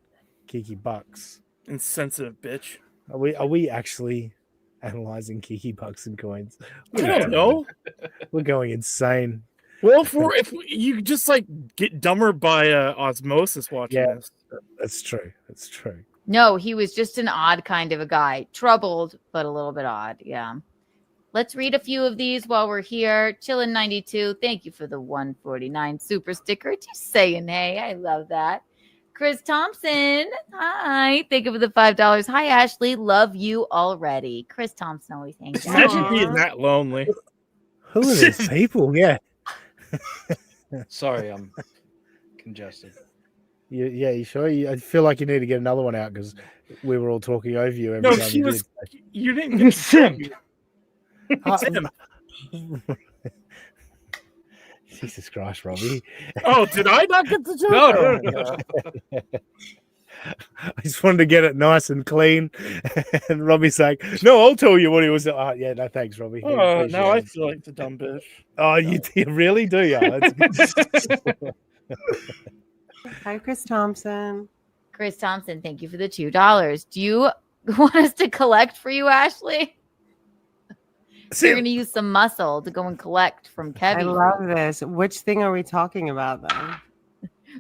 Kiki bucks. Insensitive bitch. Are we actually analyzing Kiki bucks and coins? I don't know. We're going insane. Well, if you just like get dumber by osmosis watching this. That's true. That's true. No, he was just an odd kind of a guy. Troubled, but a little bit odd. Yeah. Let's read a few of these while we're here. Chillin92, thank you for the 149 super sticker. Just saying, hey, I love that. Chris Thompson, hi. Thank you for the $5. Hi, Ashley. Love you already. Chris Thompson always hangs out. Imagine being that lonely. Who are these people? Yeah. Sorry, I'm congested. You sure? I feel like you need to get another one out because we were all talking over you. No, time you did. you didn't get Simp. Simp. Jesus Christ, Robbie. Oh, did I not get the joke? No. I just wanted to get it nice and clean. And Robbie's like, no, I'll tell you what he was. Oh, yeah, no, thanks, Robbie. Oh, now I feel like the dumb bitch. Oh, you really do, yeah. Hi, Chris Thompson. Chris Thompson, thank you for the $2. Do you want us to collect for you, Ashley? You're going to use some muscle to go and collect from Kevin. I love this. Which thing are we talking about then?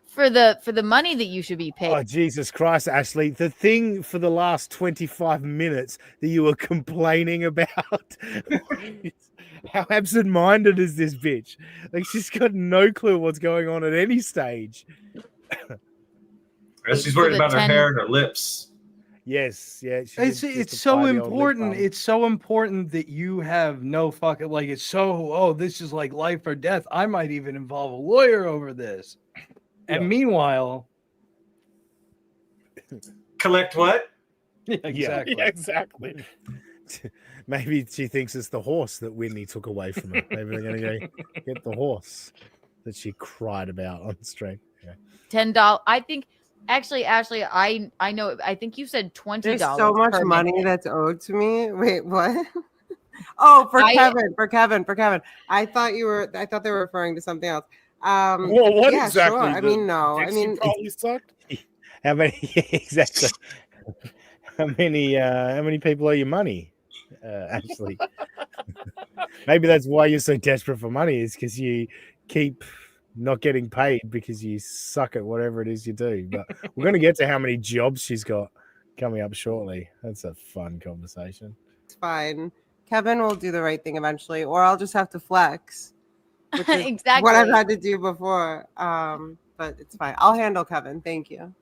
For the money that you should be paid. Oh, Jesus Christ, Ashley. The thing for the last 25 minutes that you were complaining about. How absent-minded is this bitch? Like, she's got no clue what's going on at any stage. She's worried about her hair and her lips. Yes, yeah. It's so important. It's so important that you have no fucking like. It's so this is like life or death. I might even involve a lawyer over this. And meanwhile, collect what? Yeah, exactly. Yeah, exactly. Maybe she thinks it's the horse that Whitney took away from her. Maybe they're gonna go get the horse that she cried about on stream. Yeah. $10. I think actually, Ashley, I know. I think you said $20. There's so much money that's owed to me. Wait, what? Oh, for Kevin. I thought they were referring to something else. Well, what yeah, exactly? Sure. I mean, no. I mean, probably sucked. How many? Yeah, exactly. How many people owe you money? Actually, maybe that's why you're so desperate for money. Is because you keep not getting paid because you suck at whatever it is you do. But we're going to get to how many jobs she's got coming up shortly. That's a fun conversation. It's fine. Kevin will do the right thing eventually, or I'll just have to flex. Which is exactly what I've had to do before. But it's fine. I'll handle Kevin. Thank you.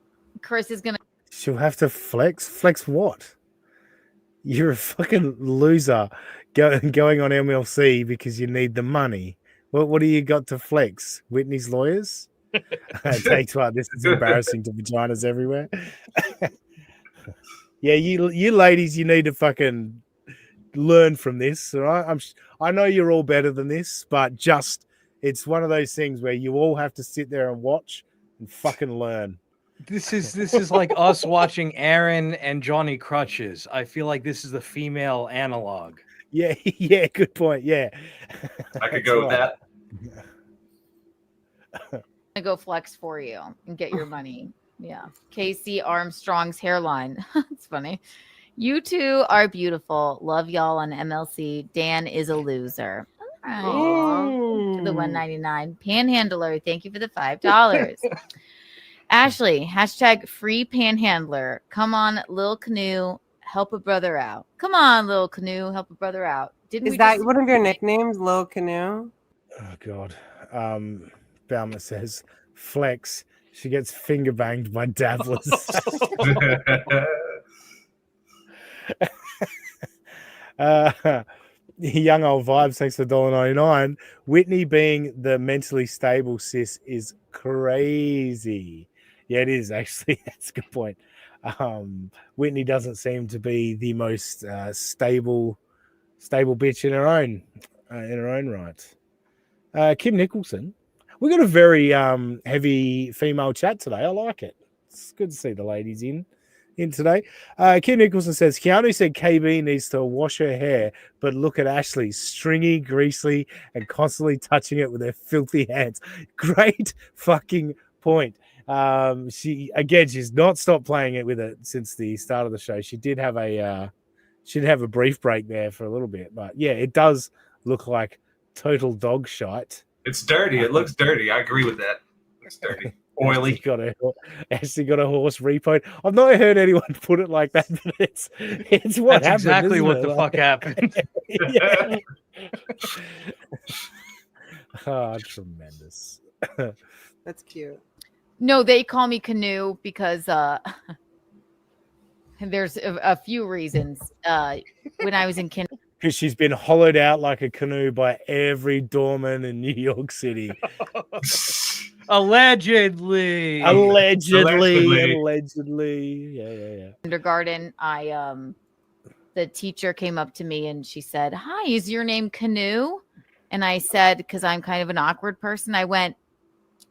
Chris is gonna. She'll have to flex. Flex what? You're a fucking loser going on MLC because you need the money. What do you got to flex? Whitney's lawyers? Takes what? This is embarrassing to vaginas everywhere. Yeah, you ladies, you need to fucking learn from this. All right? I know you're all better than this, but it's one of those things where you all have to sit there and watch and fucking learn. This is like us watching Aaron and Johnny Crutches. I feel like this is the female analog. Yeah, yeah, good point. Yeah, I could go with that. I go flex for you and get your money. Yeah. Casey Armstrong's hairline. It's funny. You two are beautiful. Love y'all on MLC. Dan is a loser. All right. For the $1.99. Panhandler, thank you for the $5. Ashley, hashtag free panhandler. Come on, Lil Canoe, help a brother out. Come on, Lil Canoe, help a brother out. Is that one of your nicknames, Lil Canoe? Oh God. Balmer says flex. She gets finger banged by dabblers. Young old vibes, thanks for $1.99. Whitney being the mentally stable sis is crazy. Yeah, it is actually. That's a good point. Whitney doesn't seem to be the most stable bitch in her own right. Kim Nicholson. We got a very heavy female chat today. I like it. It's good to see the ladies in today. Kim Nicholson says Keanu said KB needs to wash her hair, but look at Ashley, stringy, greasy, and constantly touching it with her filthy hands. Great fucking point. She's not stopped playing it with it since the start of the show. She did have a brief break there for a little bit, but yeah, it does look like total dog shite. It's dirty. It looks dirty. I agree with that. It's dirty. Oily. Actually got a horse repoed. I've not heard anyone put it like that, but it's what That's happened. Exactly what it? the fuck happened. Yeah. Oh, tremendous. That's cute. No, they call me Canoe because there's a few reasons. When I was in kindergarten. Because she's been hollowed out like a canoe by every doorman in New York City. Allegedly. Yeah. Kindergarten, the teacher came up to me and she said, "Hi, is your name Canoe?" And I said, because I'm kind of an awkward person, I went,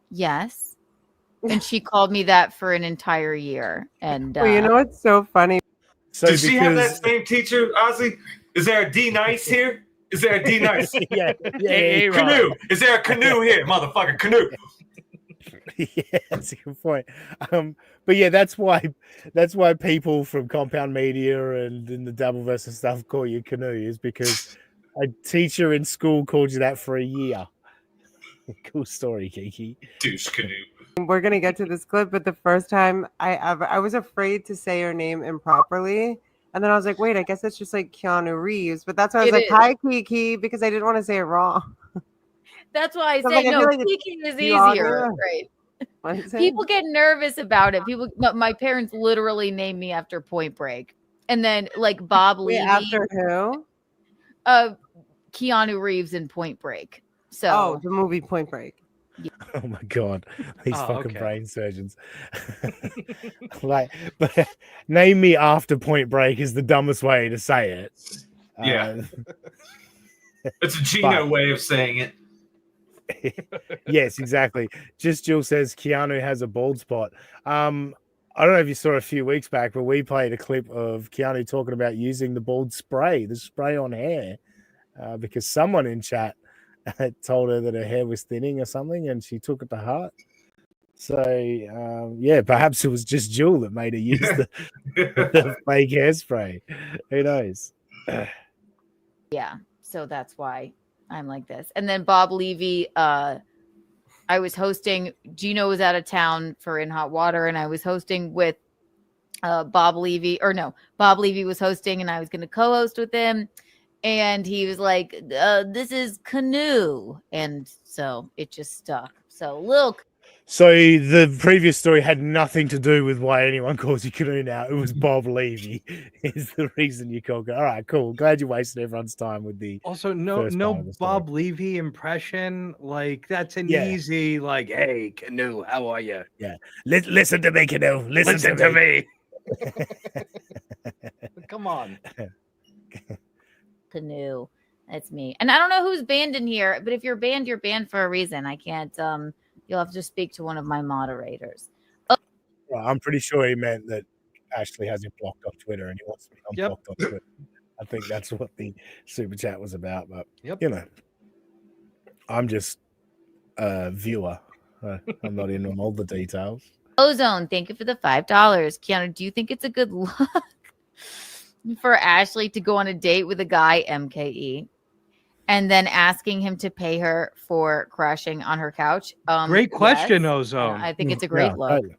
"Yes." And she called me that for an entire year. And well, you know what's so funny? So did she have that same teacher, Ozzy? Is there a D nice here? Is there a D nice? Yeah. Canoe. Is there a canoe here, motherfucker? Canoe. Yeah, that's a good point. But yeah, that's why people from Compound Media and in the Doubleverse and stuff call you Canoe, is because a teacher in school called you that for a year. Cool story, Kiki. Douche Canoe. We're gonna get to this clip, but the first time I was afraid to say her name improperly. And then I was like, wait, I guess it's just like Keanu Reeves. But that's why I was like, hi, Kiki, because I didn't want to say it wrong. That's why I So say like, I no. feel like Kiki is Keanu. easier, right? People get nervous about it. My parents literally named me after Point Break, and then like Bob Wait, Levy, after who? Keanu Reeves in Point Break. So, Oh, the movie Point Break. Oh my god, these Oh, fucking okay. brain surgeons. Like, but name me after Point Break is the dumbest way to say it. Yeah. It's a Gino way of saying it. Yes, exactly. Just Jill says Keanu has a bald spot. I don't know if you saw a few weeks back, but we played a clip of Keanu talking about using the bald spray, the spray on hair, because someone in chat told her that her hair was thinning or something, and she took it to heart. So yeah, perhaps it was just Jill that made her use the fake hairspray. Who knows? yeah, so that's why I'm like this. And then Bob Levy, I was hosting. Gino was out of town for In Hot Water, and I was hosting with Bob Levy. Bob Levy was hosting, and I was going to co-host with him. And he was like, "This is Canoe," and so it just stuck. So look. So the previous story had nothing to do with why anyone calls you Canoe now. It was Bob Levy is the reason you called. All right, cool. Glad you wasted everyone's time with the. Also, no Bob Levy impression. Like that's an easy. Like, hey, Canoe, how are you? Yeah, listen to me, Canoe. Listen to me. Come on. Canoe. That's me. And I don't know who's banned in here, but if you're banned for a reason. I can't you'll have to speak to one of my moderators. Oh. Well, I'm pretty sure he meant that Ashley has him blocked on Twitter and he wants to be unblocked on Twitter. I think that's what the super chat was about. But you know, I'm just a viewer. I'm not in on all the details. Ozone, thank you for the $5. Keanu, do you think it's a good look for Ashley to go on a date with a guy, MKE, and then asking him to pay her for crashing on her couch? Great question, Ozone. I think it's a great look. Totally.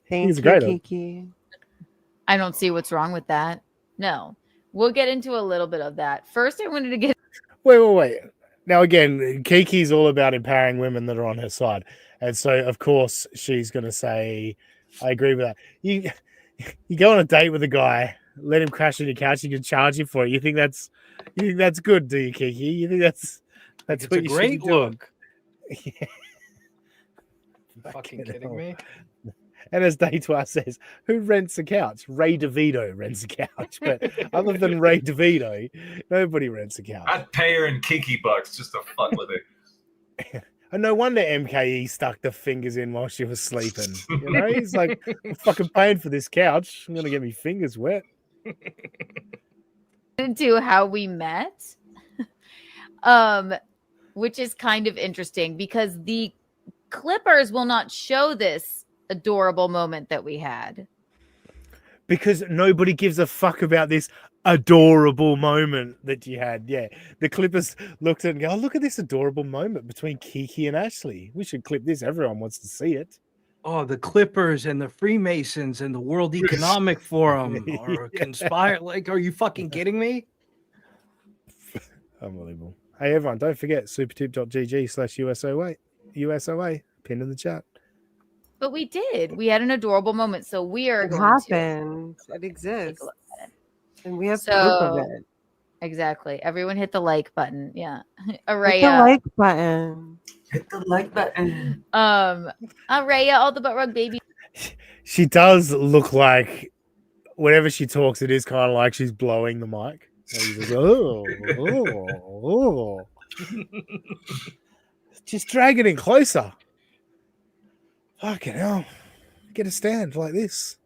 Thank you, Kiki. I don't see what's wrong with that. No. We'll get into a little bit of that. First, I wanted to get... Wait. Now, again, Kiki's all about empowering women that are on her side. And so, of course, she's going to say, I agree with that. You go on a date with a guy, let him crash on your couch, you can charge him for it. You think that's good, do you, Kiki? You think that's what you great look? Yeah. Fucking kidding me? And as Daytwa says, who rents a couch? Ray DeVito rents a couch. But other than Ray DeVito, nobody rents a couch. I'd pay her in Kiki bucks just to fuck with it. And no wonder MKE stuck the fingers in while she was sleeping. You know, he's like, I'm fucking paying for this couch. I'm gonna get me fingers wet. Into how we met, which is kind of interesting because the Clippers will not show this adorable moment that we had. Because nobody gives a fuck about this adorable moment that you had. Yeah. The Clippers looked at it and go, oh, look at this adorable moment between Kiki and Ashley. We should clip this. Everyone wants to see it. Oh, the Clippers and the Freemasons and the World Economic Forum are conspired. Like, are you fucking kidding me? Unbelievable. Hey, everyone, don't forget supertip.gg/USOA. Pin in the chat. But we did. We had an adorable moment. So we are It going happened. It exists. And we have proof of it. Exactly. Everyone hit the like button. Yeah. Araya. Hit the like button. Hit the like button. Araya, all the butt rug baby. She does look like whenever she talks, it is kind of like she's blowing the mic. Just, oh. Just drag it in closer. Fucking hell. Get a stand like this.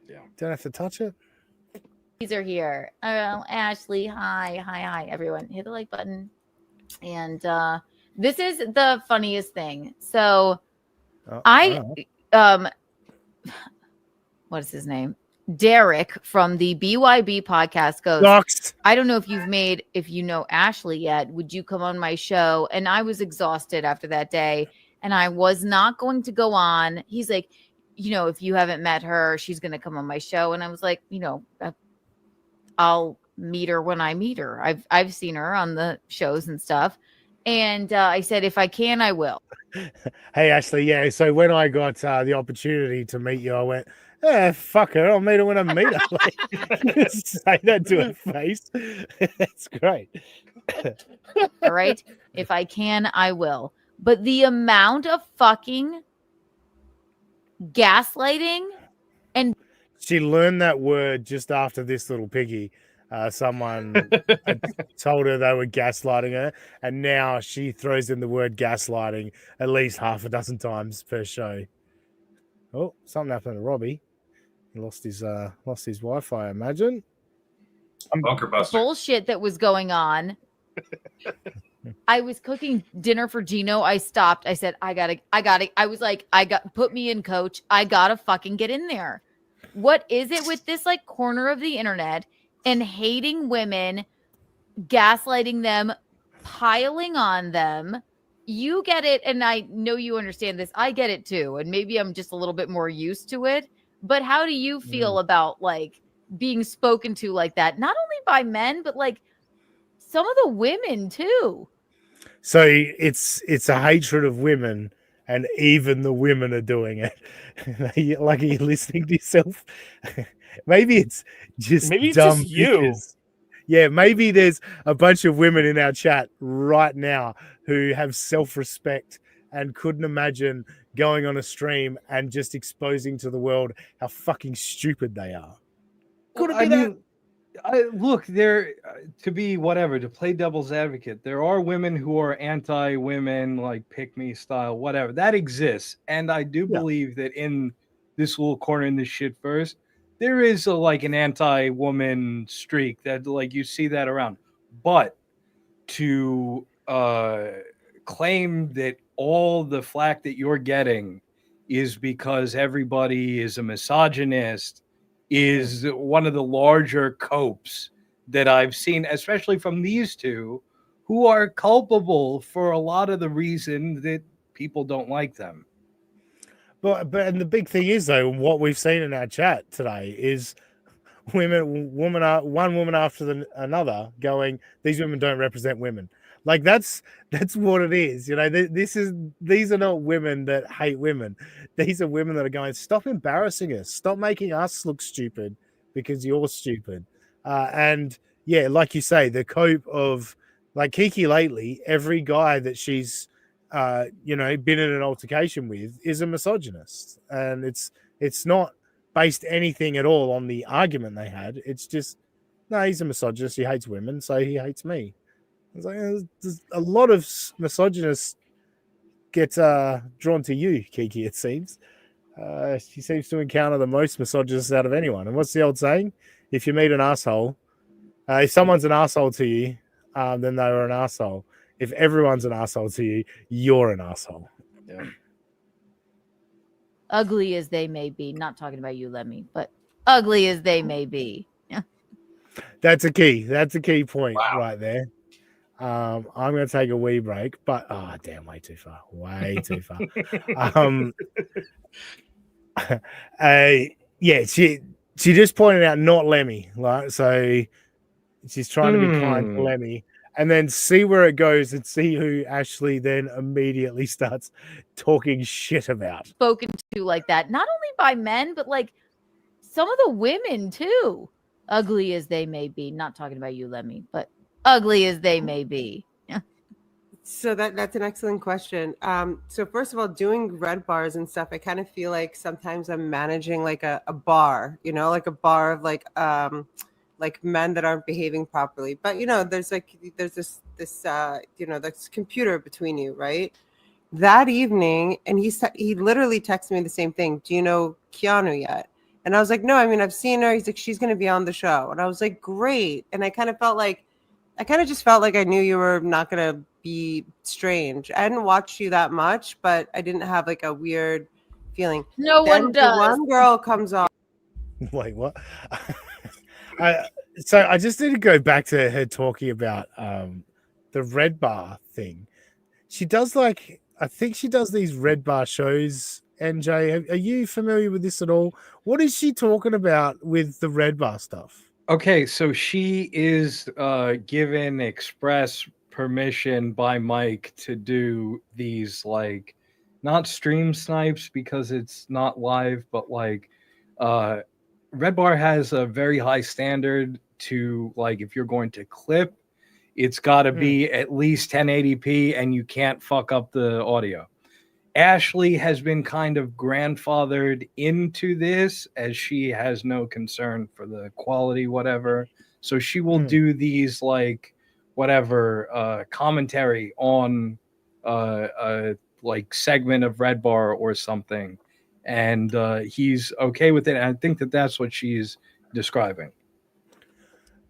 Yeah. Don't have to touch it. These are here. Ashley, hi, everyone. Hit the like button. And this is the funniest thing. So what is his name? Derek from the BYB podcast goes, Doxed. I don't know if you know Ashley yet. Would you come on my show? And I was exhausted after that day. And I was not going to go on. He's like, if you haven't met her, she's going to come on my show. And I was like, I'll meet her when I meet her. I've seen her on the shows and stuff. And I said, if I can, I will. Hey, Ashley. Yeah. So when I got the opportunity to meet you, I went, fuck her. I'll meet her when I meet her. Like, say that to her face. That's great. All right. If I can, I will. But the amount of fucking gaslighting and she learned that word just after this little piggy. Someone had told her they were gaslighting her, and now she throws in the word gaslighting at least half a dozen times per show. Oh, something happened to Robbie. He lost his Wi-Fi, I imagine. Bunker buster. bullshit that was going on. I was cooking dinner for Gino. I stopped. I said, I gotta. I was like, put me in, coach. I gotta fucking get in there. What is it with this like corner of the internet and hating women, gaslighting them, piling on them? You get it. And I know you understand this. I get it too. And maybe I'm just a little bit more used to it. But how do you feel about like being spoken to like that? Not only by men, but like some of the women too. So it's a hatred of women, and even the women are doing it. Like, are you listening to yourself? Maybe it's just dumb just you. bitches. Yeah, maybe there's a bunch of women in our chat right now who have self-respect and couldn't imagine going on a stream and just exposing to the world how fucking stupid they are. Could it be that? Look, there to be whatever, to play devil's advocate, there are women who are anti-women, like pick me style, whatever that exists, and I do believe that in this little corner in this shit first, there is like an anti-woman streak that like you see that around. But to claim that all the flack that you're getting is because everybody is a misogynist is one of the larger copes that I've seen, especially from these two, who are culpable for a lot of the reason that people don't like them. But and the big thing is though, what we've seen in our chat today is one woman after another going, these women don't represent women. Like that's what it is. You know, these are not women that hate women. These are women that are going, stop embarrassing us. Stop making us look stupid because you're stupid. And yeah, like you say, the cope of like Kiki lately, every guy that she's been in an altercation with is a misogynist. And it's not based anything at all on the argument they had. It's just, no, he's a misogynist. He hates women, so he hates me. It's like, there's a lot of misogynists get drawn to you, Kiki, it seems. She seems to encounter the most misogynists out of anyone. And what's the old saying? If you meet an asshole, if someone's an asshole to you, then they were an asshole. If everyone's an asshole to you, you're an asshole. Yeah. Ugly as they may be, not talking about you, Lemmy, but ugly as they may be. That's a key point right there. I'm going to take a wee break, but way too far. She just pointed out not Lemmy, right? So she's trying to be kind to Lemmy, and then see where it goes and see who Ashley then immediately starts talking shit about. Spoken to like that, not only by men, but like some of the women too. Ugly as they may be, not talking about you, Lemmy, but ugly as they may be. So that's an excellent question. So first of all, doing red bars and stuff, I kind of feel like sometimes I'm managing like a bar, like a bar of like men that aren't behaving properly. But there's this this computer between you, right? That evening, and he literally texted me the same thing. Do you know Keanu yet? And I was like, no, I mean, I've seen her. He's like, she's going to be on the show. And I was like, great. And I kind of just felt like I knew you were not going to be strange. I hadn't watched you that much, but I didn't have like a weird feeling. No Then one does. One girl comes on. Wait, what? So I just need to go back to her talking about the red bar thing. She does I think she does these red bar shows. NJ, are you familiar with this at all? What is she talking about with the red bar stuff? Okay, so she is given express permission by Mike to do these, like, not stream snipes because it's not live, but like Red Bar has a very high standard to, like, if you're going to clip, it's got to be at least 1080p and you can't fuck up the audio. Ashley has been kind of grandfathered into this as she has no concern for the quality, whatever. So she will do these, like, whatever, commentary on a like segment of Red Bar or something. And he's okay with it. And I think that that's what she's describing.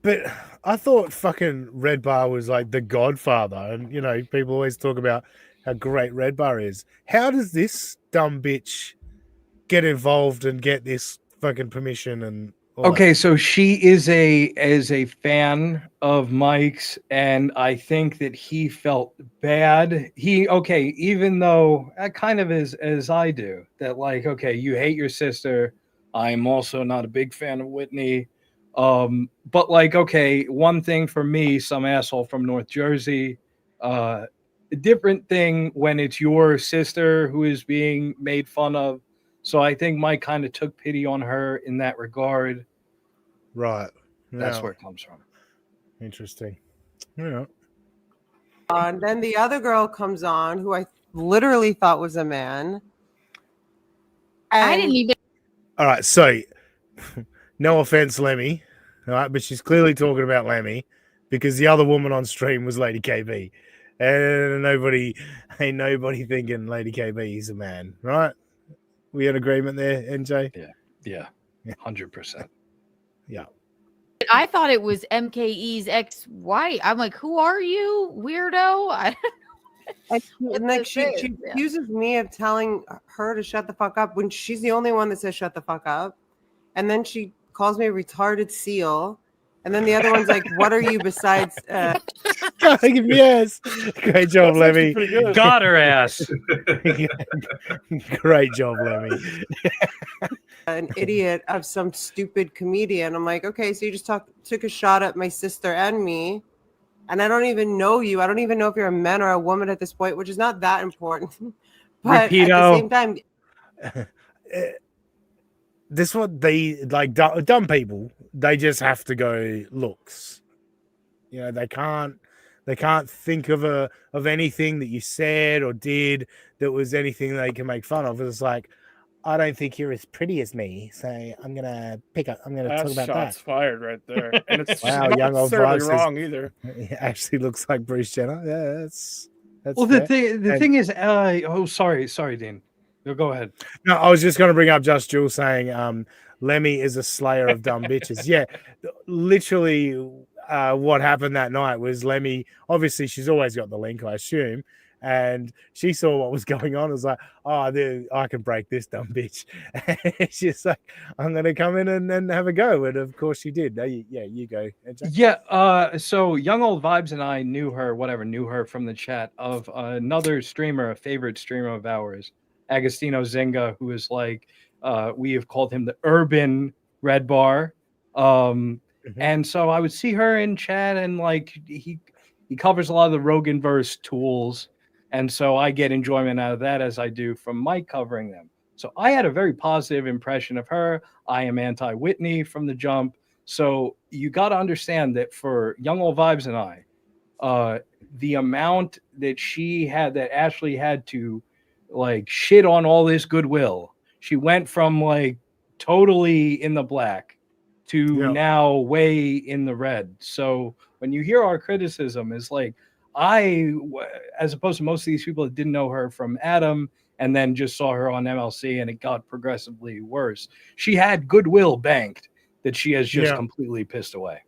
But I thought fucking Red Bar was like the godfather. And, you know, people always talk about how great Red Bar is. How does this dumb bitch get involved and get this fucking permission and all Okay, that? so she is a fan of Mike's, and I think that he felt bad. Even though kind of as I do, that, like, okay, you hate your sister. I'm also not a big fan of Whitney. But, like, okay, one thing for me, some asshole from North Jersey, a different thing when it's your sister who is being made fun of. So I think Mike kind of took pity on her in that regard. Right. That's Yeah. where it comes from. Interesting. Yeah. And then the other girl comes on, who I literally thought was a man. I didn't even. All right. So, no offense, Lemmy. All right. But she's clearly talking about Lemmy because the other woman on stream was Lady KB. And ain't nobody thinking Lady KB is a man, right? We in agreement there, NJ? Yeah. 100%. Yeah. I thought it was MKE's ex-wife. I'm like, who are you, weirdo? And like she accuses me of telling her to shut the fuck up when she's the only one that says shut the fuck up. And then she calls me a retarded seal. And then the other one's like, what are you besides Yes. Great job, Lemmy. Got her ass. Great job, Lemmy. an idiot of some stupid comedian? I'm like, okay, so you just took a shot at my sister and me, and I don't even know you. I don't even know if you're a man or a woman at this point, which is not that important. But Rapido. at the same time, this what they like, dumb people. They just have to go looks. You know, they can't think of anything that you said or did that was anything they can make fun of. It's like, I don't think you're as pretty as me, so I'm gonna talk about Shots that. fired right there. And it's Wow, not young old necessarily Vice wrong either. It actually looks like Bruce Jenner. Yeah, that's Well, fair. the thing is, sorry, Dean. No, go ahead. No, I was just going to bring up Just Jules saying Lemmy is a slayer of dumb bitches. Yeah, literally what happened that night was Lemmy, obviously she's always got the link, I assume, and she saw what was going on. It was like, oh, dude, I can break this dumb bitch. She's like, I'm going to come in and have a go. And of course she did. You go. AJ. Yeah, so Young Old Vibes and I knew her from the chat of another streamer, a favorite streamer of ours, Agostino Zinga, who is like, we have called him the urban Red Bar. And so I would see her in chat, and like he covers a lot of the Roganverse tools. And so I get enjoyment out of that as I do from Mike covering them. So I had a very positive impression of her. I am anti-Whitney from the jump. So you got to understand that for Young Old Vibes and I, the amount that Ashley had to like shit on all this goodwill. She went from like totally in the black to now way in the red. So when you hear our criticism, is like, as opposed to most of these people that didn't know her from Adam and then just saw her on MLC and it got progressively worse. She had goodwill banked that she has just completely pissed away.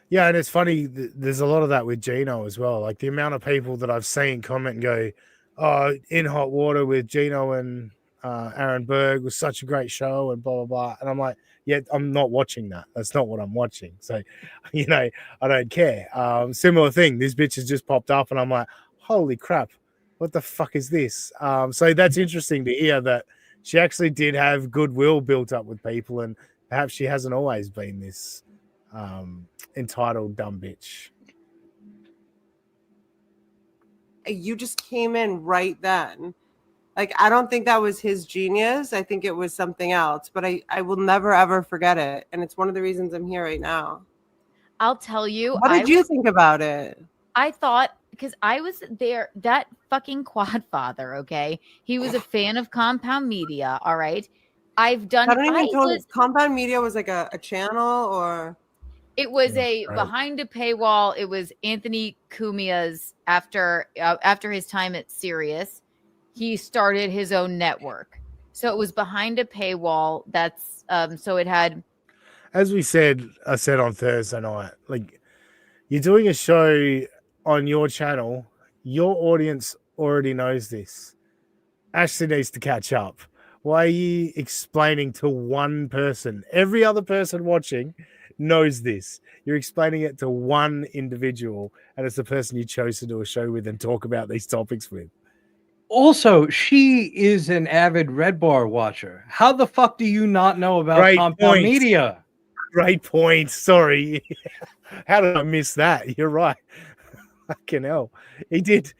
Yeah, and it's funny, there's a lot of that with Gino as well. Like the amount of people that I've seen comment and go, oh, In Hot Water with Gino and Aaron Berg was such a great show and blah, blah, blah. And I'm like, yeah, I'm not watching that. That's not what I'm watching. So, you know, I don't care. Similar thing. This bitch has just popped up and I'm like, holy crap, what the fuck is this? So that's interesting to hear that she actually did have goodwill built up with people, and perhaps she hasn't always been this entitled dumb bitch. you just came in right then. Like, I don't think that was his genius. I think it was something else, but I will never, ever forget it. And it's one of the reasons I'm here right now. I'll tell you. What did you think about it? I thought, because I was there, that fucking quad father, okay? He was a fan of Compound Media, all right? I've done. I don't even know if Compound Media was like a channel or. It was behind a paywall. It was Anthony Cumia's after his time at Sirius. He started his own network. So it was behind a paywall. That's so it had. As I said on Thursday night, like, you're doing a show on your channel, your audience already knows this. Ashley needs to catch up. Why are you explaining to one person? Every other person watching knows this. You're explaining it to one individual, and it's the person you chose to do a show with and talk about these topics with. Also, she is an avid Red Bar watcher. How the fuck do you not know about Compound Media? Great point. Sorry. How did I miss that? You're right. Fucking hell. He did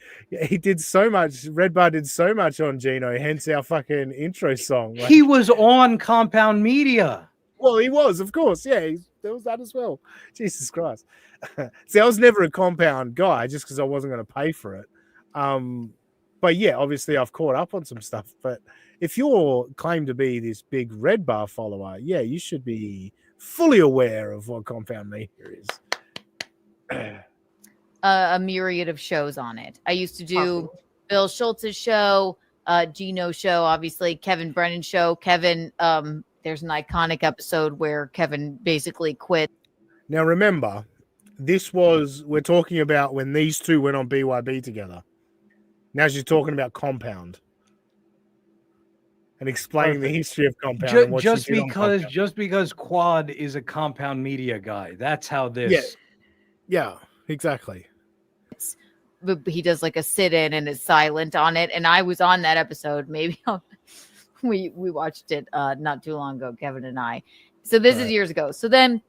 so much. Red Bar did so much on Gino, hence our fucking intro song. Like, he was on Compound Media. Well, he was, of course. Yeah, there was that as well. Jesus Christ. See, I was never a Compound guy just because I wasn't going to pay for it. But yeah, obviously I've caught up on some stuff. But if you're claimed to be this big Red Bar follower, yeah, you should be fully aware of what Compound Media is. A myriad of shows on it. I used to do Bill Schultz's show, Gino show, obviously Kevin Brennan's show. Kevin, there's an iconic episode where Kevin basically quit. Now remember, we're talking about when these two went on BYB together. Now she's talking about Compound and explaining the history of Compound. And what just because Quad is a Compound Media guy, that's how this. Yeah, exactly. He does like a sit-in and is silent on it, and I was on that episode. Maybe we watched it not too long ago, Kevin and I. So this is years ago. So then,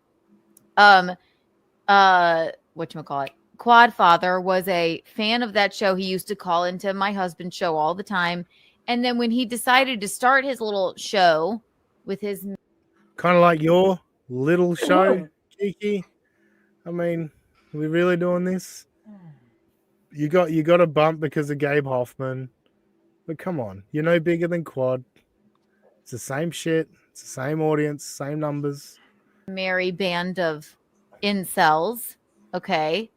whatchamacallit? Quad Father was a fan of that show. He used to call into my husband's show all the time. And then when he decided to start his little show with his... Kind of like your little show, Kiki. I mean, are we really doing this? You got a bump because of Gabe Hoffman. But come on, you're no bigger than Quad. It's the same shit. It's the same audience, same numbers. Merry band of incels. Okay.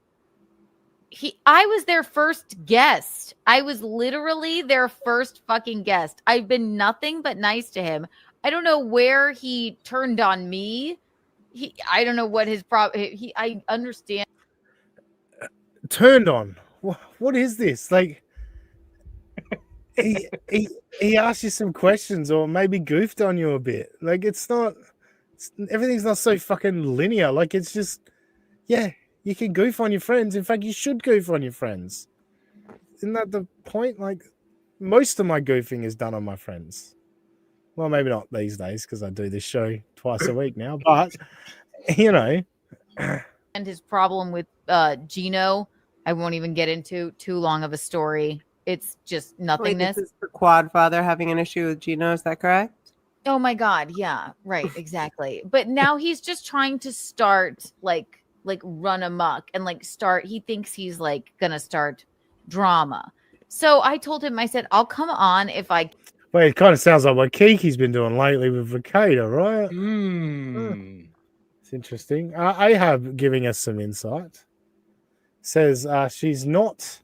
I was their first guest. I was literally their first fucking guest. I've been nothing but nice to him. I don't know where he turned on me. I don't know what his problem. I understand. Turned on. What is this? Like, he asked you some questions or maybe goofed on you a bit. Like, everything's not so fucking linear. Like, it's just, yeah. You can goof on your friends. In fact, you should goof on your friends. Isn't that the point? Like, most of my goofing is done on my friends. Well, maybe not these days because I do this show twice a week now. But, you know. And his problem with Gino, I won't even get into too long of a story. It's just nothingness. Wait, this is the Quad Father having an issue with Gino. Is that correct? Oh, my God. Yeah, right. Exactly. But now he's just trying to start, like run amok and he thinks he's like gonna start drama. So I told him, I said, I'll come on if I. Well, it kind of sounds like what Kiki's been doing lately with Vakeda, right? It's interesting. Ahab giving us some insight. Says she's not.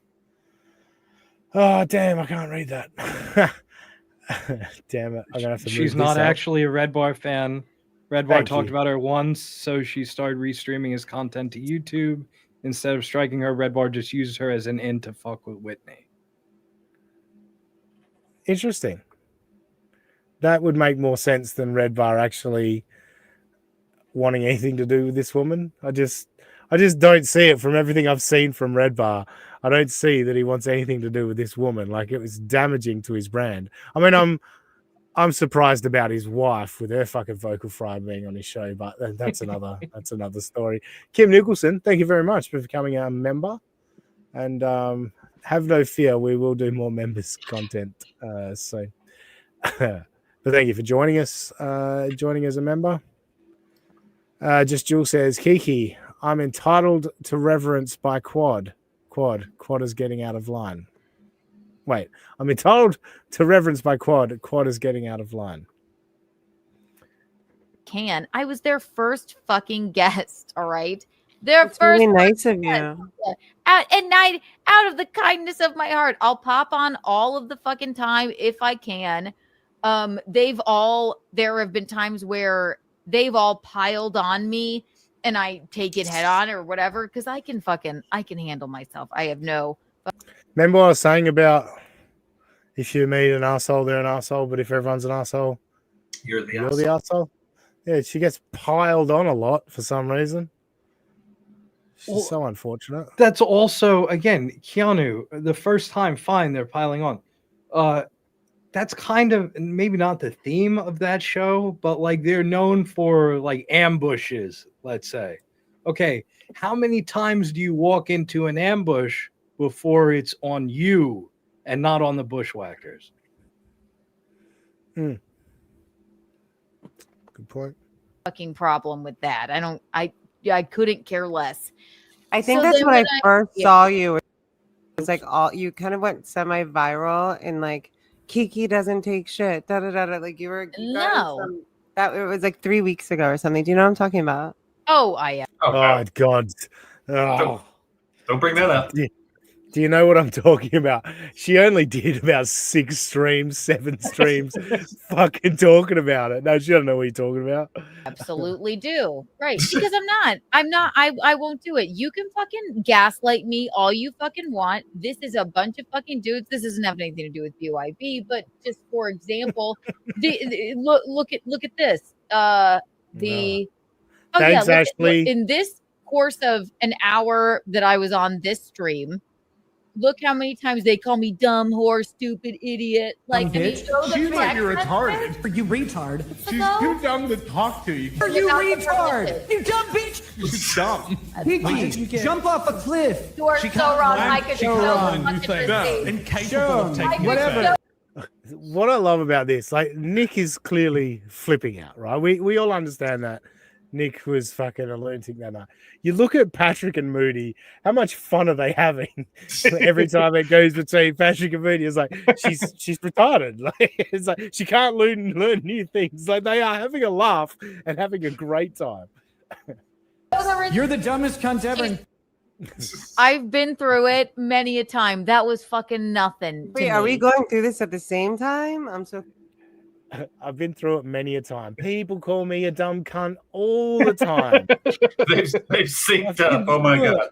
Oh, damn, I can't read that. Damn it. I'm gonna have to She's not actually a Red Bar fan. Red Bar talked about her once, so she started restreaming his content to YouTube. Instead of striking her, Red Bar just used her as an in to fuck with Whitney. Interesting. That would make more sense than Red Bar actually wanting anything to do with this woman. I just don't see it from everything I've seen from Red Bar. I don't see that he wants anything to do with this woman. Like, it was damaging to his brand. I mean, I'm surprised about his wife with her fucking vocal fry being on his show, but that's another story. Kim Nicholson, thank you very much for becoming a member. And have no fear. We will do more members content soon. But thank you for joining us. Joining as a member. Just Jewel says, Kiki, I'm entitled to reverence by Quad. Quad is getting out of line. Wait, I'm entitled to reverence by Quad. Quad is getting out of line. I was their first fucking guest. All right. Their It's first really nice of guest. you. At night, out of the kindness of my heart, I'll pop on all of the fucking time if I can. There have been times where they've all piled on me and I take it head on or whatever, because I can handle myself. I have no. Remember what I was saying about if you meet an asshole, they're an asshole, but if everyone's an asshole, You're the you're asshole. the asshole. Yeah, she gets piled on a lot for some reason. She's so unfortunate. That's also, again, Keanu, the first time, fine, they're piling on. That's kind of maybe not the theme of that show, but like they're known for like ambushes, let's say. Okay, how many times do you walk into an ambush before it's on you and not on the bushwhackers? Good point. Fucking problem with that. I couldn't care less. I think So that's then when I when first saw you. It was like you kind of went semi-viral and like Kiki doesn't take shit. Da da da da. Like you got in No. that it was like 3 weeks ago or something. Do you know what I'm talking about? Oh, I am. Oh, God. Oh. Don't bring that up. Do you know what I'm talking about? She only did about 6 streams, 7 streams, fucking talking about it. No, she doesn't know what you're talking about. Absolutely do. Right. Because I won't do it. You can fucking gaslight me all you fucking want. This is a bunch of fucking dudes. This doesn't have anything to do with BYB, but just for example, look at this. Thanks, Ashley. In this course of an hour that I was on this stream, look how many times they call me dumb, whore, stupid, idiot. Like, I mean, show the She's like you're text retarded. Are you retard? She's too dumb to talk to you. Are you Without the retard? permission. You dumb bitch! She's dumb. Kiki, jump off a cliff. You are so wrong. I could She show can't the do fucking things. receipt. Incapable of Sure, taking whatever. What I love about this, like Nick is clearly flipping out, right? We all understand that. Nick was fucking a lunatic that night. You look at Patrick and Moody, how much fun are they having every time it goes between Patrick and Moody? It's like she's retarded. Like it's like she can't learn new things. Like they are having a laugh and having a great time. You're the dumbest cunt ever. I've been through it many a time. That was fucking nothing. Wait, are we going through this at the same time? I'm so. I've been through it many a time. People call me a dumb cunt all the time. they've synced up. Oh my god.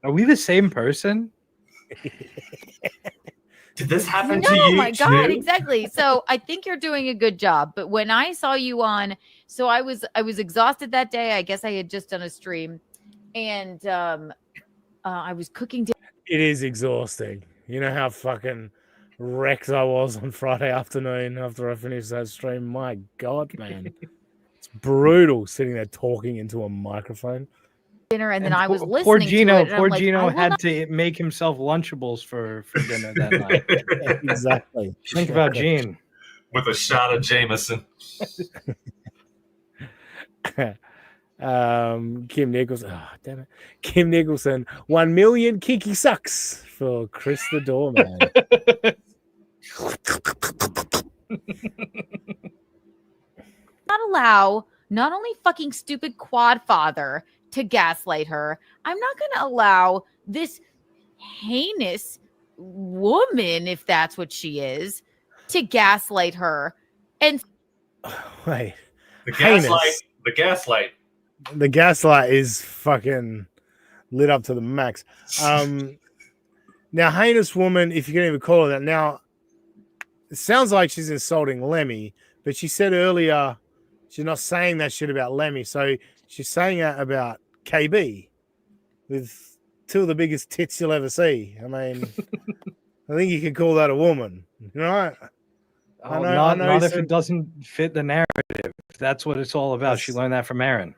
Are we the same person? Did this happen to you? Oh my god, too? exactly. So I think you're doing a good job. But when I saw you on, so I was exhausted that day. I guess I had just done a stream, and I was cooking dinner. It is exhausting. You know how fucking wrecked I was on Friday afternoon after I finished that stream. My God, man. It's brutal sitting there talking into a microphone. And then I was listening Poor to Gino, it, and poor I'm like, Gino I will had not- to make himself Lunchables for dinner that night. Exactly. Think about Gene. With a shot of Jameson. Kim Nicholson. Oh, damn it. Kim Nicholson. 1 million Kiki sucks for Chris the Doorman. not allow not only fucking stupid quad father to gaslight her, I'm not going to allow this heinous woman, if that's what she is, to gaslight her. And Wait. The Heinous. gaslight. The gaslight is fucking lit up to the max. Now, heinous woman, if you can even call her that. Now, it sounds like she's insulting Lemmy, but she said earlier she's not saying that shit about Lemmy. So she's saying that about KB with 2 of the biggest tits you'll ever see. I mean, I think you could call that a woman, right? Oh, not if it doesn't fit the narrative. That's what it's all about. She learned that from Aaron.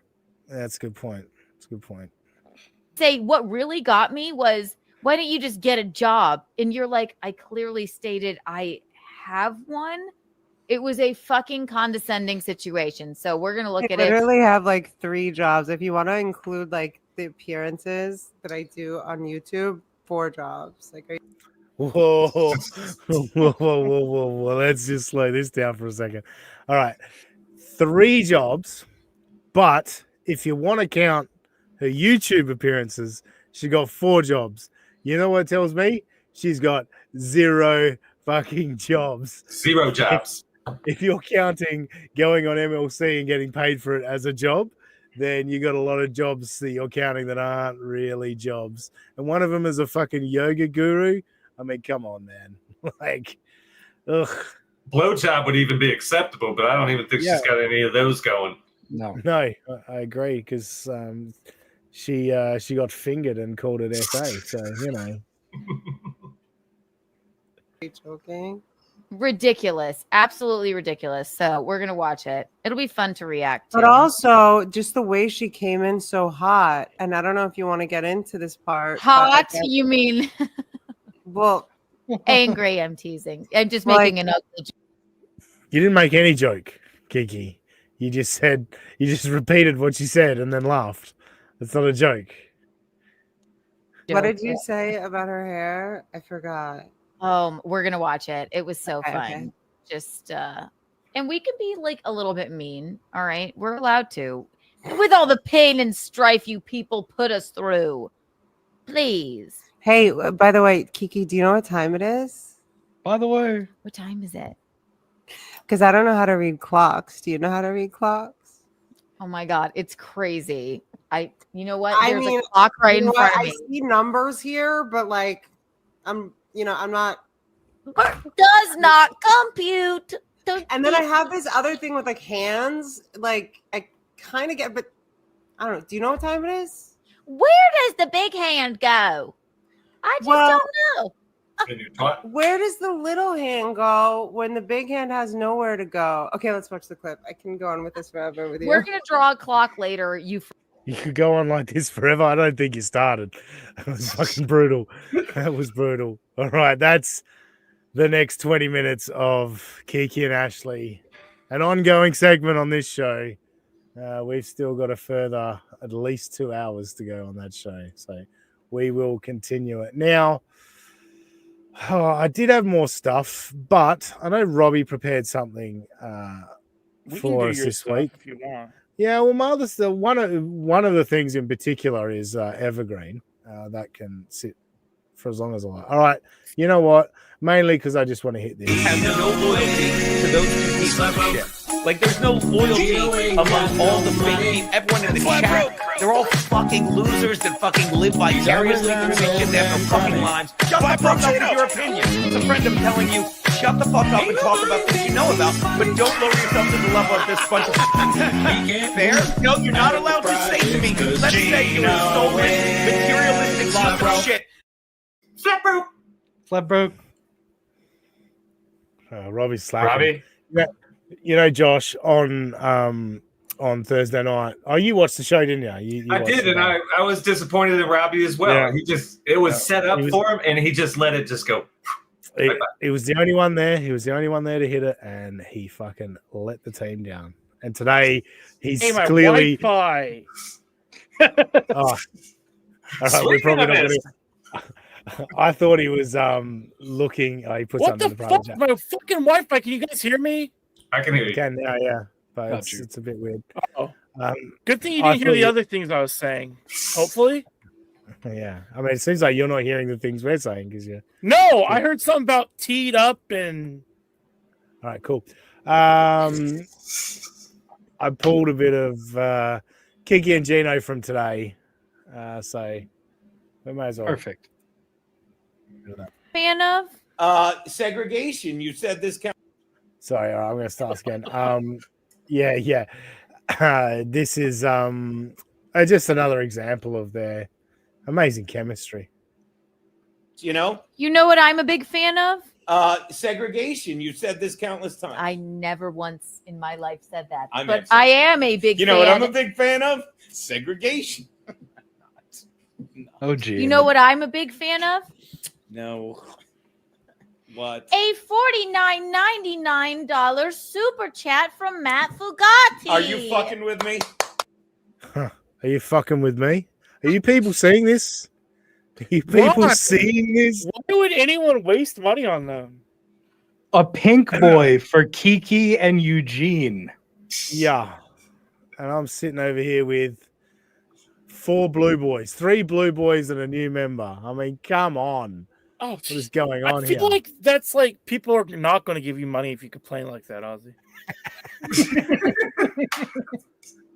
That's a good point. That's a good point. say what really got me was Why don't you just get a job? And you're like, I clearly stated I have one. It was a fucking condescending situation. So we're going to look I at it. literally have like 3 jobs. If you want to include like the appearances that I do on YouTube, 4 jobs. Like, Whoa, whoa. Let's just slow this down for a second. All right. 3 jobs, but if you want to count her YouTube appearances, she got 4 jobs. You know what it tells me? She's got 0 fucking jobs. 0 jobs. If you're counting going on MLC and getting paid for it as a job, then you got a lot of jobs that you're counting that aren't really jobs. And one of them is a fucking yoga guru. I mean, come on, man. Like, ugh. Blowjob would even be acceptable, but I don't even think she's got any of those going. No, I agree because she got fingered and called it SA. So you know, are you joking? Ridiculous. Absolutely ridiculous. So we're going to watch it. It'll be fun to react to. But also, just the way she came in so hot, and I don't know if you want to get into this part. Hot? You mean? Well, angry. I'm teasing. I'm just making an ugly joke. you didn't make any joke, Kiki. You just repeated what she said and then laughed. That's not a joke. What did you say about her hair? I forgot. We're gonna watch it. It was so fun. Okay. Just and we can be like a little bit mean. All right, we're allowed to, with all the pain and strife you people put us through. Please. Hey, by the way, Kiki, do you know what time it is? By the way, what time is it? Because I don't know how to read clocks. Do you know how to read clocks? Oh my God, it's crazy. You know what? I There's mean, a clock right you in know front what? of me. I see numbers here, but like, I'm not. Does not compute. And then I have this other thing with like hands. Like I kind of get, but I don't know. Do you know what time it is? Where does the big hand go? I just don't know. Where does the little hand go when the big hand has nowhere to go? Okay, let's watch the clip. I can go on with this forever with you. We're gonna draw a clock later. You could go on like this forever. I don't think you started. It was fucking brutal. That was brutal. All right, that's the next 20 minutes of Kiki and Ashley, an ongoing segment on this show. We've still got a further at least 2 hours to go on that show, so we will continue it now. I did have more stuff, but I know Robbie prepared something for us this week. If you want. Yeah, well, my other stuff, one of the things in particular is Evergreen. That can sit for as long as I like. All right, you know what? Mainly because I just want to hit this. Have no loyalty to those 2 pieces of shit. Like, there's no loyalty among all the fake people. Everyone in the chat, they're all fucking losers that fucking live vicariously through this shit. They have no fucking lives. Shut the fuck up with your opinion. It's a friend of telling you, shut the fuck up and talk about things you know about, but don't lower yourself to the level of this bunch of fair? No, you're not allowed to say to me, let's say you have stolen materialistic shit. Flat broke. Flat broke. Robbie's slacking. Robbie? Yeah, you know, Josh, on Thursday night. Oh, you watched the show, didn't you? I did, and I was disappointed in Robbie as well. Yeah. It was set up for him, and he just let it just go. He was the only one there. He was the only one there to hit it, and he fucking let the team down. And today, he's Hey, my clearly. Wi-Fi. Oh. All right, we're probably not going to. I thought he was looking. He put What something the in the private fuck? chat. My fucking Wi-Fi. Can you guys hear me? I can hear you. Can now, yeah, but it's a bit weird. Oh, Um, good thing you I didn't hear thought the you- other things I was saying. Hopefully. Yeah, I mean, it seems like you're not hearing the things we're saying because you're. No, I heard something about teed up and. All right, cool. I pulled a bit of Kiki and Gino from today, so we may as well. Perfect. fan of? Segregation. You said this count. Sorry, all right, I'm going to start again. Yeah. This is just another example of their amazing chemistry. You know what I'm a big fan of? Segregation. You said this countless times. I never once in my life said that, I but meant I am a big You fan. know what I'm a big fan of? Segregation. Not. Oh, gee. You know what I'm a big fan of? No. What? A $49.99 super chat from Matt Fugati. Are you fucking with me? Are you fucking with me? Are you people seeing this? Are you people What? seeing this? Why would anyone waste money on them? A pink boy for Kiki and Eugene. Yeah. And I'm sitting over here with 4 blue boys, 3 blue boys and a new member. I mean, come on. Oh, what is going I on feel here? like that's like people are not going to give you money if you complain like that, Ozzy.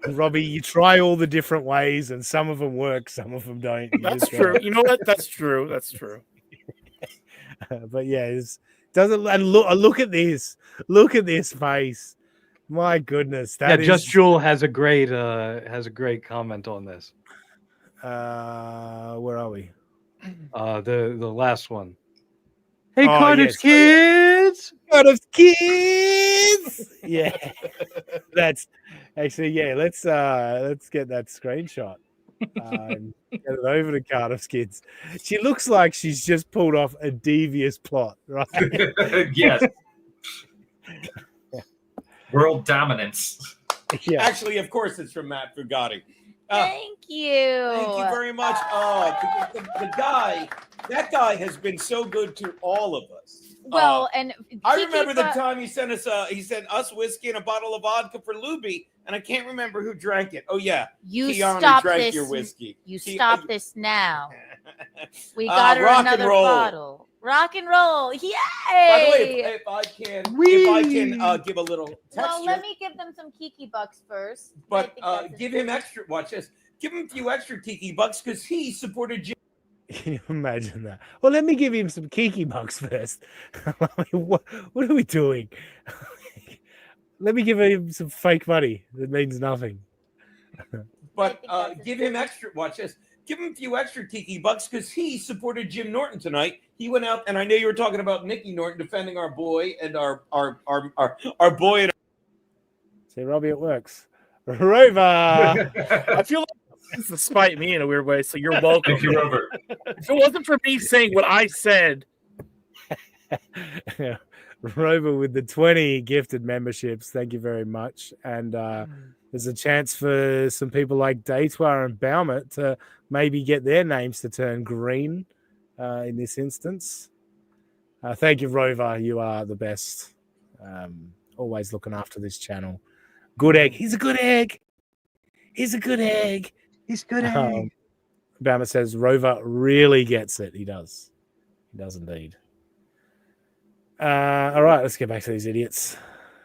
Robbie, you try all the different ways and some of them work, some of them don't. You That's just true. gotta- You know what? That's true. That's true. But yeah, it doesn't. And look at this. Look at this face. My goodness, that is. Just Jewel has a great comment on this. Where are we? The last one. Hey, Oh, Cardiff's yes. kids. Cardiff's kids. Yeah, that's actually Let's get that screenshot. And get it over to Cardiff's kids. She looks like she's just pulled off a devious plot, right? Yes. World dominance. Yeah. Actually, of course, it's from Matt Fugati. Thank you. Thank you very much. That guy has been so good to all of us. Well, and I Kiki remember the thought- time he sent us whiskey and a bottle of vodka for Luby, and I can't remember who drank it. Oh yeah, You Keanu stop drank this. your whiskey. You stop this now. We Ah, got her rock and another roll. bottle. Rock and roll. Yay! By the way, if I can give a little texture, Well, let me give them some Kiki bucks first. but I think that's give him extra. Watch this. Give him a few extra Kiki bucks because he supported Jim. Can you imagine that? Well, let me give him some Kiki bucks first. what are we doing? Let me give him some fake money that means nothing. But give him extra. Watch this. Give him a few extra Kiki bucks because he supported Jim Norton tonight. He went out, and I know you were talking about Nicky Norton defending our boy and our boy. And See, Robbie, it works. Rover. I feel like this is to spite me in a weird way, so you're welcome. Thank you, Rover. If it wasn't for me saying what I said, Rover with the 20 gifted memberships. Thank you very much. And there's a chance for some people like Daytwar and Baumert to maybe get their names to turn green in this instance. Thank you, Rover. You are the best. Always looking after this channel. Good egg. He's a good egg. He's a good egg. He's good egg. Baumert says Rover really gets it. He does. He does indeed. All right, let's get back to these idiots.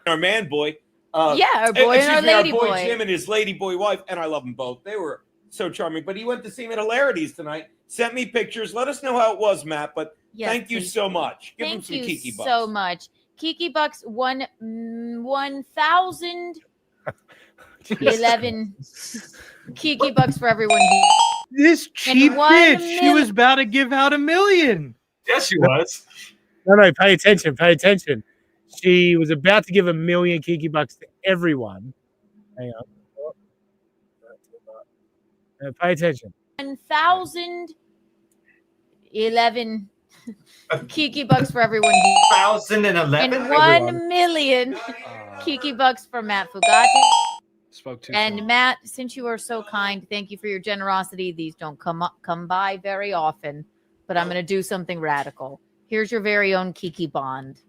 our man boy. Yeah, our boy and our excuse me, lady boy boy. Jim and his lady boy wife, and I love them both. They were so charming. But he went to see me at Hilarities tonight. Sent me pictures. Let us know how it was, Matt. But Yes, thank you please. so much. Give him Thank some you Kiki bucks. so much. Kiki bucks 1,011 Kiki bucks for everyone. This cheap one bitch. She mil- was about to give out $1 million. Yes, she was. No, pay attention. Pay attention. She was about to give $1 million Kiki bucks to everyone. Hang on. Pay attention. 1,011 Kiki bucks for everyone. 1,011. And 1 million Kiki bucks for Matt Fugati. Spoke too And soon. Matt, since you are so kind, thank you for your generosity. These don't come by very often, but I'm going to do something radical. Here's your very own Kiki Bond.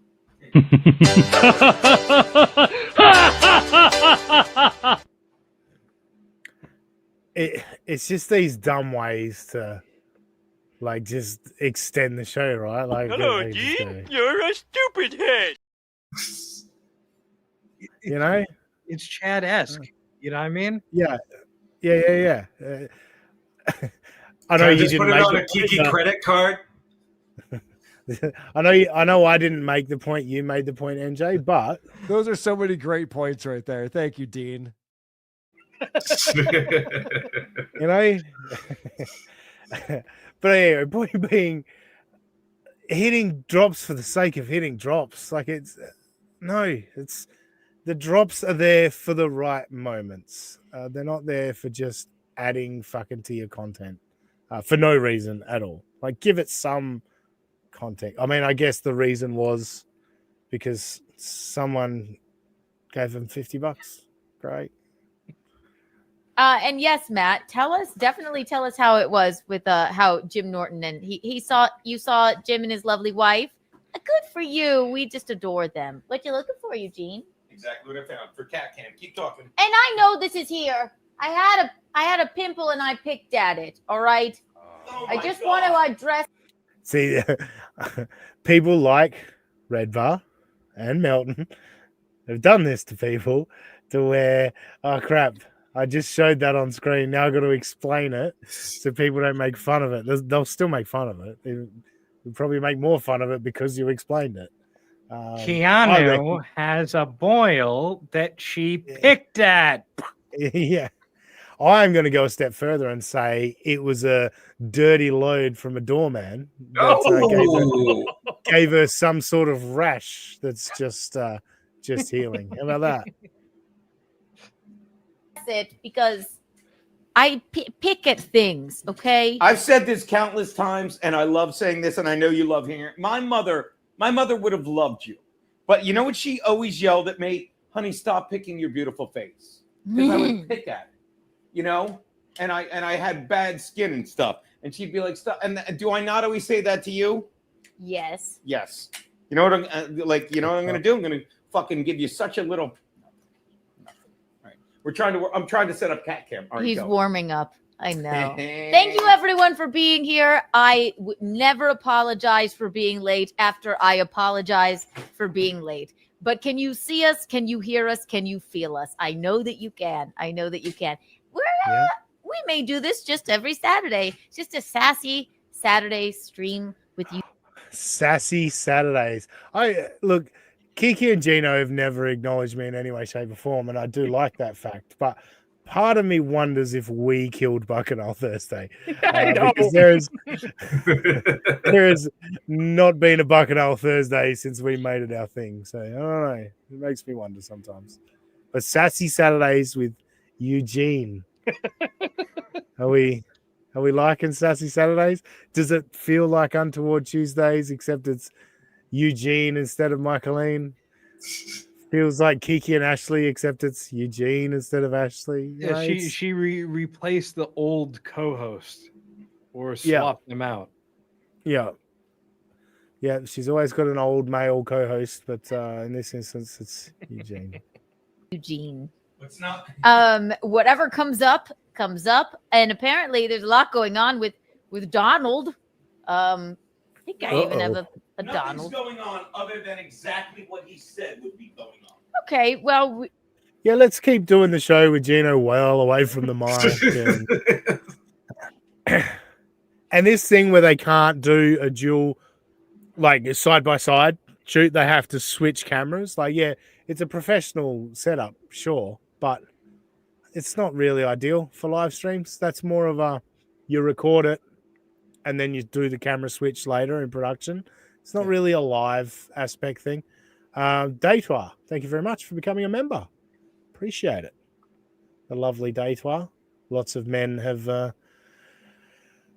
It's just these dumb ways to like just extend the show, right? Like, Hello, they just Dean. go, You're a stupid head. you know? It's Chad-esque. You know what I mean? Yeah. I know Can I you just didn't put it make on the a Kiki point, credit card? I know I didn't make the point. You made the point, NJ, but Those are so many great points right there. Thank you, Dean. you know. But anyway, point being, hitting drops for the sake of hitting drops, like it's the drops are there for the right moments. They're not there for just adding fucking to your content. for no reason at all. Like, give it some context. I mean, I guess the reason was because someone gave him $50. Great. And yes, Matt, definitely tell us how it was with how Jim Norton and you saw Jim and his lovely wife. Good for you. We just adore them. What you looking for, Eugene? Exactly what I found for cat cam. Keep talking. And I know this is here. I had a pimple and I picked at it. All right. I just want to address. See, people like Red Bar and Melton have done this to people to where, oh crap, I just showed that on screen. Now I've got to explain it so people don't make fun of it. They'll still make fun of it. They'll probably make more fun of it because you explained it. Keanu has a boil that she picked at. Yeah. I'm going to go a step further and say it was a dirty load from a doorman that gave her some sort of rash that's just healing. How about that? It because I pick at things. Okay. I've said this countless times, and I love saying this, and I know you love hearing it. My mother would have loved you, but you know what she always yelled at me? Honey, stop picking your beautiful face, because I would pick at it. You know, and I had bad skin and stuff, and she'd be like, "Stop!" And do I not always say that to you? Yes. Yes. You know what I'm like? You know what I'm going to do? I'm going to fucking give you such a little. All right. I'm trying to set up cat cam. All right, He's go. warming up. I know. Thank you, everyone, for being here. I would never apologize for being late after I apologize for being late. But can you see us? Can you hear us? Can you feel us? I know that you can. We may do this just every Saturday. Just a sassy Saturday stream with you. Sassy Saturdays. Look, Kiki and Gino have never acknowledged me in any way, shape, or form, and I do like that fact. But part of me wonders if we killed Buckingham Thursday. Because there has not been a Buckingham Thursday since we made it our thing. So I don't know. It makes me wonder sometimes. But Sassy Saturdays with Eugene. Are we liking Sassy Saturdays? Does it feel like Untoward Tuesdays, except it's Eugene instead of Michaeline? Feels like Kiki and Ashley, except it's Eugene instead of Ashley. Yeah, she replaced the old co-host or swapped them out. Yeah. Yeah, she's always got an old male co-host, but in this instance, it's Eugene. Eugene. It's not. Whatever comes up, and apparently there's a lot going on with Donald. I think I even have a Donald. Nothing's going on other than exactly what he said would be going on. Okay, well. Yeah, let's keep doing the show with Gino well away from the mic. And this thing where they can't do a dual, like side by side shoot, they have to switch cameras. Like, yeah, it's a professional setup, sure, but it's not really ideal for live streams. That's more of you record it and then you do the camera switch later in production. It's not really a live aspect thing. Daytoir, thank you very much for becoming a member. Appreciate it. The lovely Daytoir. Lots of men have,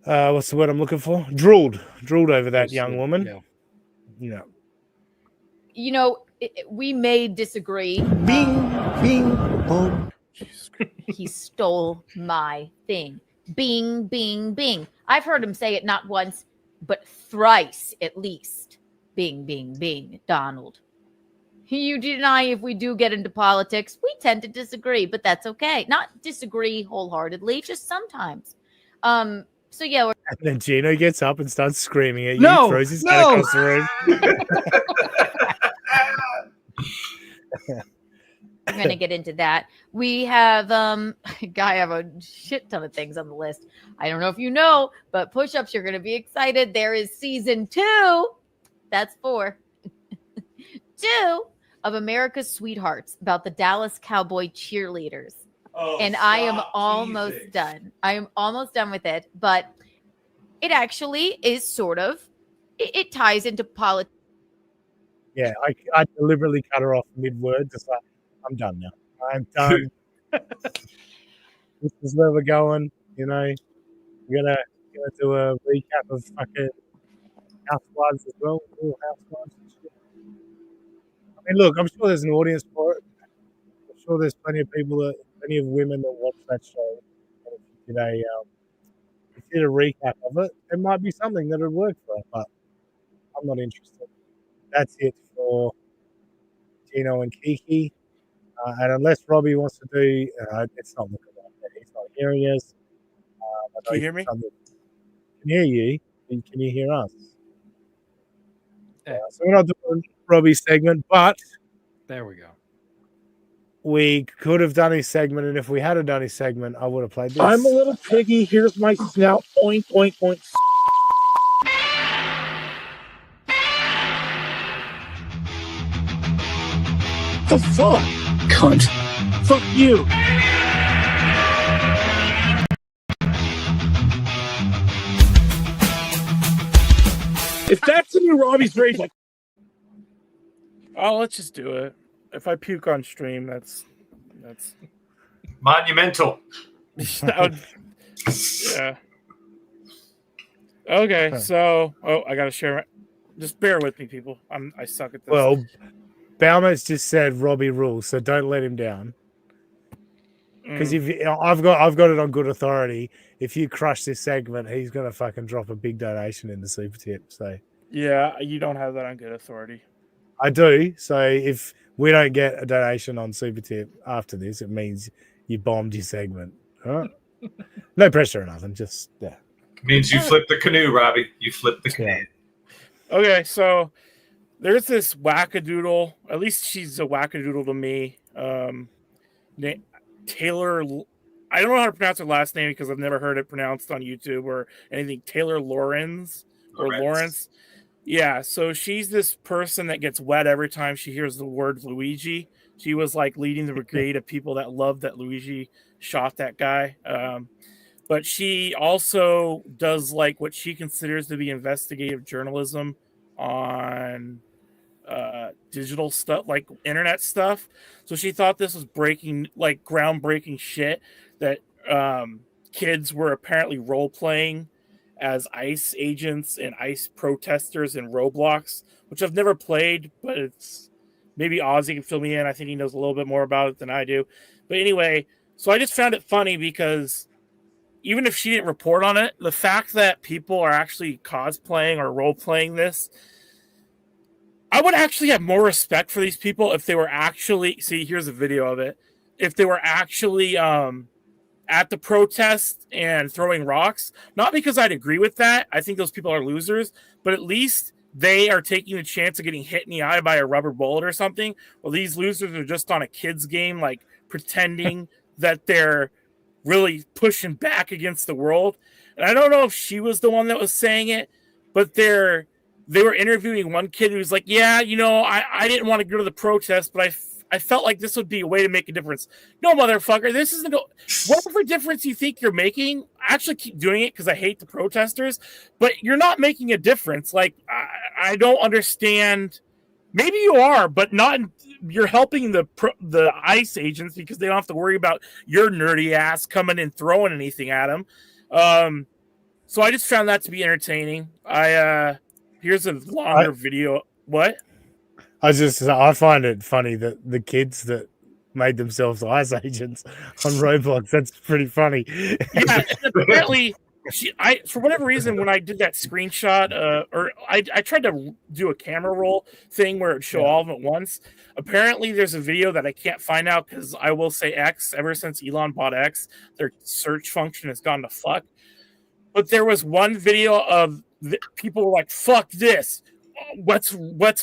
what's the word I'm looking for? Drooled over that young woman. Yeah. You know, we may disagree. Bing, bing, boom. He stole my thing. Bing, bing, bing. I've heard him say it not once, but thrice at least. Bing, bing, bing, Donald. You deny if we do get into politics, we tend to disagree, but that's okay. Not disagree wholeheartedly, just sometimes. So yeah. And then Gino gets up and starts screaming at you, throws his head across the room. I'm gonna get into that. We have I have a shit ton of things on the list. I don't know if you know, but push-ups, you're gonna be excited. There is season 2. That's 4. 2 of America's Sweethearts about the Dallas Cowboy cheerleaders. And I am almost done. I am almost done with it, but it actually is sort of it ties into politics. Yeah, I deliberately cut her off mid-word to say, I'm done now. I'm done. This is where we're going. You know, we're going to do a recap of fucking Housewives as well. Real Housewives and shit. I mean, look, I'm sure there's an audience for it. I'm sure there's plenty of women that watch that show. And if you did a recap of it, it might be something that would work for it, but I'm not interested. That's it for Gino and Kiki. And unless Robbie wants to do, it's not looking like that. He's not hearing us. Can you hear me? Can hear you. Can you hear us? Yeah. So we're not doing Robbie's segment, but there we go. We could have done his segment, and if we had done his segment, I would have played this. I'm a little piggy. Here's my snout. Oink, oink, oink. The fuck? Cunt. Fuck you. If that's the new Robbie's rage, like, oh, let's just do it. If I puke on stream, that's monumental. That would, yeah. Okay, so I gotta share. Just bear with me, people. I suck at this. Well, Baumer's just said Robbie rules, so don't let him down. Because I've got it on good authority. If you crush this segment, he's gonna fucking drop a big donation in the super tip. So yeah, you don't have that on good authority. I do. So if we don't get a donation on super tip after this, it means you bombed your segment. Huh? No pressure or nothing. Just yeah. Means you flipped the canoe, Robbie. You flipped the canoe. Okay, so there's this wackadoodle. At least she's a wackadoodle to me. Taylor. I don't know how to pronounce her last name because I've never heard it pronounced on YouTube or anything. Taylor Lawrence. Yeah, so she's this person that gets wet every time she hears the word Luigi. She was like leading the brigade of people that loved that Luigi shot that guy. But she also does like what she considers to be investigative journalism on digital stuff, like internet stuff. So she thought this was groundbreaking shit that kids were apparently role playing as ICE agents and ICE protesters in Roblox, which I've never played, but it's maybe Ozzy can fill me in. I think he knows a little bit more about it than I do. But anyway, so I just found it funny because even if she didn't report on it, the fact that people are actually cosplaying or role playing this, I would actually have more respect for these people if they were actually, here's a video of it. If they were actually at the protest and throwing rocks, not because I'd agree with that. I think those people are losers, but at least they are taking the chance of getting hit in the eye by a rubber bullet or something. Well, these losers are just on a kid's game, like pretending that they're really pushing back against the world. And I don't know if she was the one that was saying it, but they were interviewing one kid who's like, yeah, I didn't want to go to the protest, but I felt like this would be a way to make a difference. No, motherfucker, this isn't whatever difference you think you're making. Actually keep doing it because I hate the protesters, but you're not making a difference. Like, I don't understand. Maybe you are, but not. You're helping the ICE agents because they don't have to worry about your nerdy ass coming and throwing anything at them. So I just found that to be entertaining. Here's a longer video. What? I find it funny that the kids that made themselves ICE agents on Roblox, that's pretty funny. Yeah, apparently, for whatever reason, when I did that screenshot, or I tried to do a camera roll thing where it show all of them at once. Apparently, there's a video that I can't find out because I will say X, ever since Elon bought X, their search function has gone to fuck. But there was one video of people were like, fuck this. Let's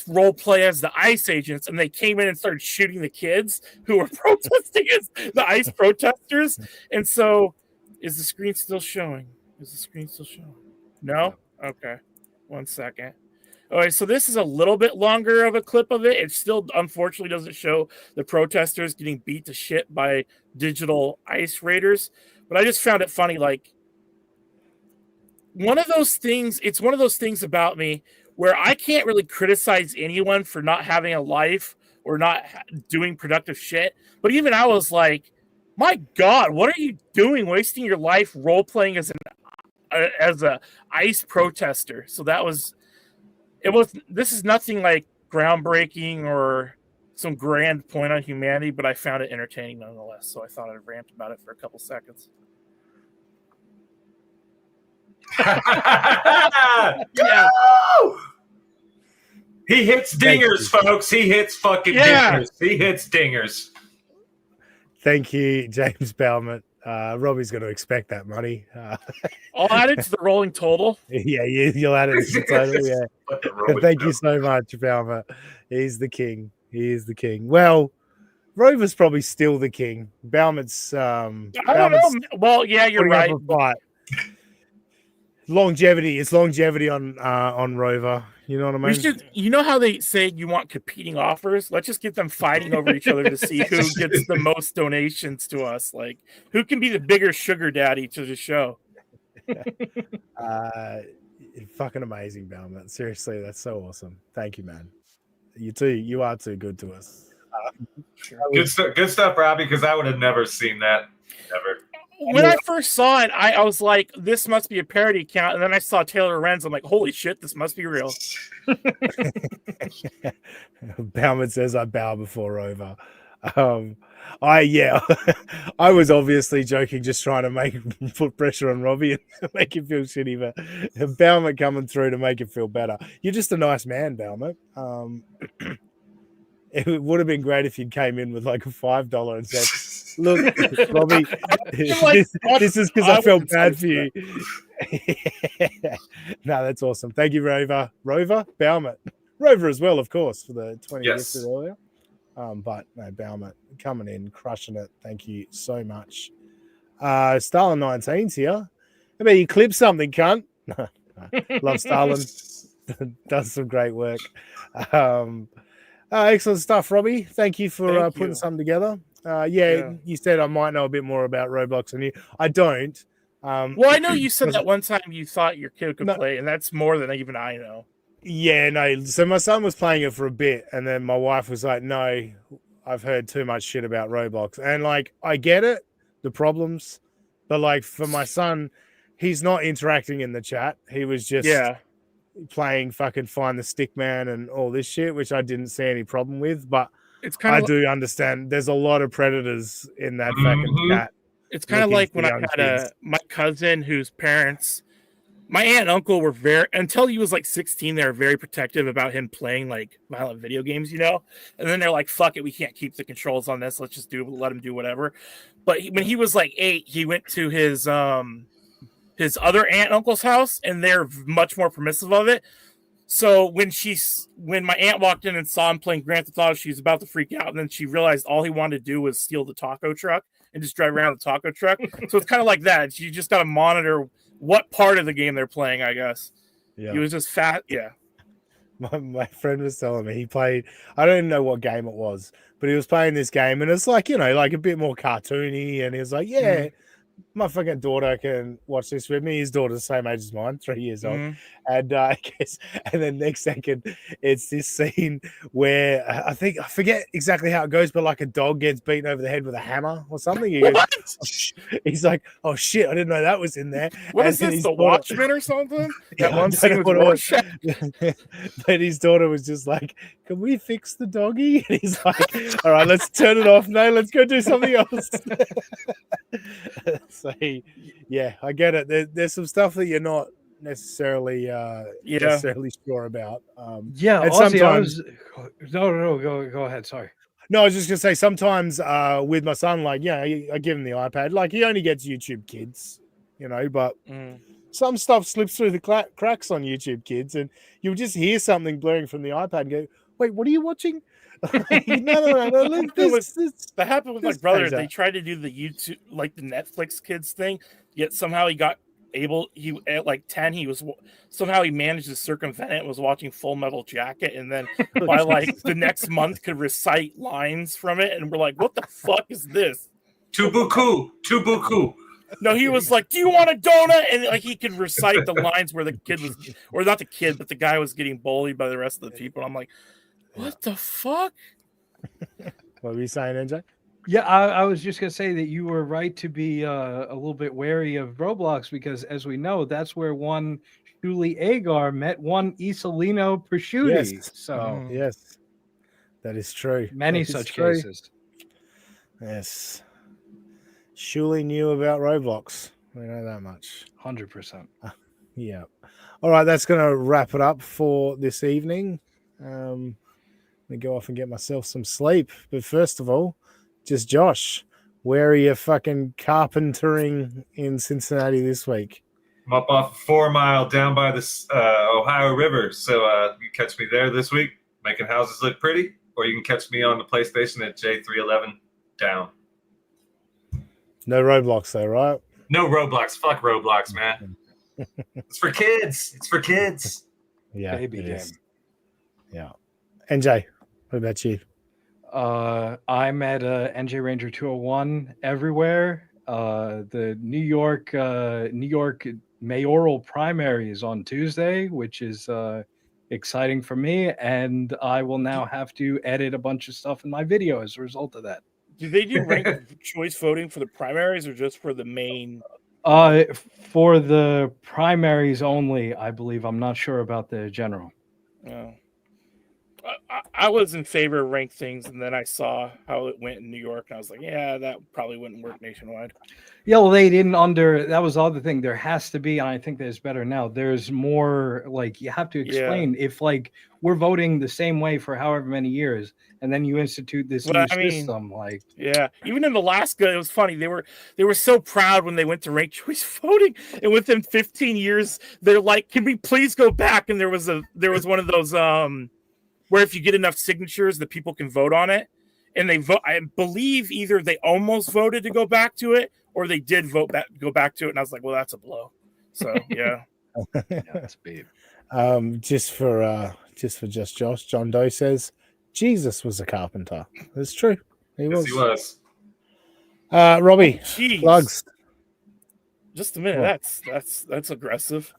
role play as the ICE agents, and they came in and started shooting the kids who were protesting as the ICE protesters. And so, is the screen still showing? No? Okay. 1 second. All right, so this is a little bit longer of a clip of it. It still, unfortunately, doesn't show the protesters getting beat to shit by digital ICE raiders. But I just found it funny, like, it's one of those things about me where I can't really criticize anyone for not having a life or not doing productive shit. But even I was like, my God, what are you doing wasting your life role-playing as as a ICE protester. So this is nothing like groundbreaking or some grand point on humanity, but I found it entertaining nonetheless. So I thought I'd rant about it for a couple seconds. Go! He hits dingers, folks. He hits fucking dingers. He hits dingers. Thank you, James Bellman. Robbie's going to expect that money. I'll add it to the rolling total. Yeah, you'll add it to the total. Yeah. Thank you so much, Bellman. He's the king. He is the king. Well, Rover's probably still the king. Bellman's. I don't know. Well, yeah, you're right. Longevity. It's longevity on Rover. You know what I mean? You know how they say you want competing offers? Let's just get them fighting over each other to see who gets the most donations to us. Like, who can be the bigger sugar daddy to the show? Fucking amazing, Bellman. Seriously, that's so awesome. Thank you, man. You are too good to us. Good stuff, Robbie, because I would have never seen that. Never. When I first saw it, I was like, this must be a parody account. And then I saw Taylor Lorenz. I'm like, holy shit, this must be real. Bowman says, I bow before Rover. I was obviously joking, just trying to put pressure on Robbie and make him feel shitty. But Bowman coming through to make him feel better. You're just a nice man, Bowman. It would have been great if you came in with like a $5 and said, look, Robbie, this is because I felt bad for you. No, that's awesome. Thank you, Rover. Bowman. Rover as well, of course, for the 20 gifted earlier. But no, Bowman coming in, crushing it. Thank you so much. Stalin 19's here. I mean, you clip something, cunt. Love Stalin. Does some great work. Excellent stuff, Robbie. Thank you for putting something together. You said I might know a bit more about Roblox than you. I don't. Well, I know you said that one time you thought your kid could play, and that's more than even I know. Yeah, no. So my son was playing it for a bit, and then my wife was like, no, I've heard too much shit about Roblox. And, like, I get it, the problems, but, like, for my son, he's not interacting in the chat. He was just playing fucking Find the Stick Man and all this shit, which I didn't see any problem with. But it's kind of do understand there's a lot of predators in that fucking chat. It's kind of like when I had my cousin whose parents, my aunt and uncle were until he was like 16, they were very protective about him playing like violent video games, you know? And then they're like, fuck it, we can't keep the controls on this. Let's just let him do whatever. But when he was like 8, he went to his other aunt and uncle's house, and they're much more permissive of it. So when my aunt walked in and saw him playing Grand Theft Auto, she was about to freak out, and then she realized all he wanted to do was steal the taco truck and just drive around the taco truck. So it's kind of like that. You just got to monitor what part of the game they're playing, I guess. Yeah. He was just fat. Yeah. My friend was telling me he played, I don't even know what game it was, but he was playing this game, and it's like, you know, like a bit more cartoony, and he was like, my fucking daughter can watch this with me. His daughter's the same age as mine, 3 years old. And and then next second, it's this scene where I forget exactly how it goes, but like a dog gets beaten over the head with a hammer or something. He's like, oh shit, I didn't know that was in there. What is this, The Watchmen or something? That one scene was But his daughter was just like, can we fix the doggy? And he's like, all right, let's turn it off. No, let's go do something else. So yeah, I get it. There's some stuff that you're not necessarily sure about. And sometimes go ahead. Sorry. No, I was just gonna say sometimes with my son, like, I give him the iPad. Like, he only gets YouTube Kids, you know, but some stuff slips through the cracks on YouTube Kids, and you'll just hear something blaring from the iPad and go, wait, what are you watching? No. That happened with my brother. They tried to do the YouTube, like the Netflix Kids thing, yet somehow he at like 10, he managed to circumvent it and was watching Full Metal Jacket, and then by like the next month could recite lines from it, and we're like, what the fuck is this? Tubuku. No, he was like, do you want a donut? And like he could recite the lines where the kid was, or not the kid, but the guy was getting bullied by the rest of the people. I'm like, what the fuck? What were you saying, NJ? Yeah, I was just gonna say that you were right to be a little bit wary of Roblox because, as we know, that's where one Shuli Agar met one Isolino Prosciutti. Yes. So Yes, that is true. many That is such true. cases. Yes. Shuli knew about Roblox. We know that much. 100%. Yeah. All right, that's going to wrap it up for this evening. Let me go off and get myself some sleep. But first of all, just Josh, where are you fucking carpentering in Cincinnati this week? I'm up off 4 Mile down by the Ohio River. So you can catch me there this week, making houses look pretty, or you can catch me on the PlayStation at J311 down. No Roblox though, right? No Roblox. Fuck Roblox, man. It's for kids. It's for kids. Yeah, Baby it game. is. Yeah. NJ, what about you? I'm at NJ Ranger 201 everywhere. The New York mayoral primary is on Tuesday, which is exciting for me, and I will now have to edit a bunch of stuff in my video as a result of that. Do they do ranked choice voting for the primaries or just for the main? For the primaries only, I believe. I'm not sure about the general. No. I was in favor of ranked things, and then I saw how it went in New York, and I was like, yeah, that probably wouldn't work nationwide. Yeah, well, they didn't that was the other thing. There has to be, and I think there's better now. There's more, like, you have to explain if, like, we're voting the same way for however many years, and then you institute this new system, like. Yeah, even in Alaska, it was funny. They were so proud when they went to ranked choice voting, and within 15 years, they're like, "Can we please go back?" And there was one of those where if you get enough signatures, the people can vote on it, and they vote. I believe either they almost voted to go back to it, or they did go back to it. And I was like, well, that's a blow. So yeah, that's big. Just for just Josh, John Doe says Jesus was a carpenter. That's true. He was. Robbie, plugs. Just a minute. That's aggressive.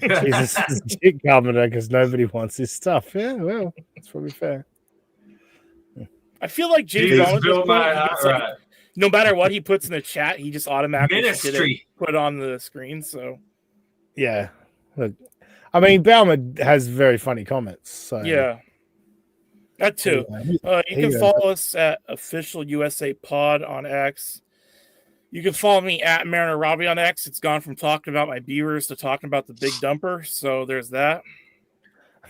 Jesus is a shit carpenter because nobody wants his stuff. Yeah, well, that's probably fair. I feel like James no matter what he puts in the chat, he just automatically put it on the screen. So yeah, look, I mean, Bauman has very funny comments. So yeah, that too. You can follow us at Official USA Pod on X. You can follow me at Mariner Robbie on X. It's gone from talking about my beavers to talking about the big dumper. So there's that.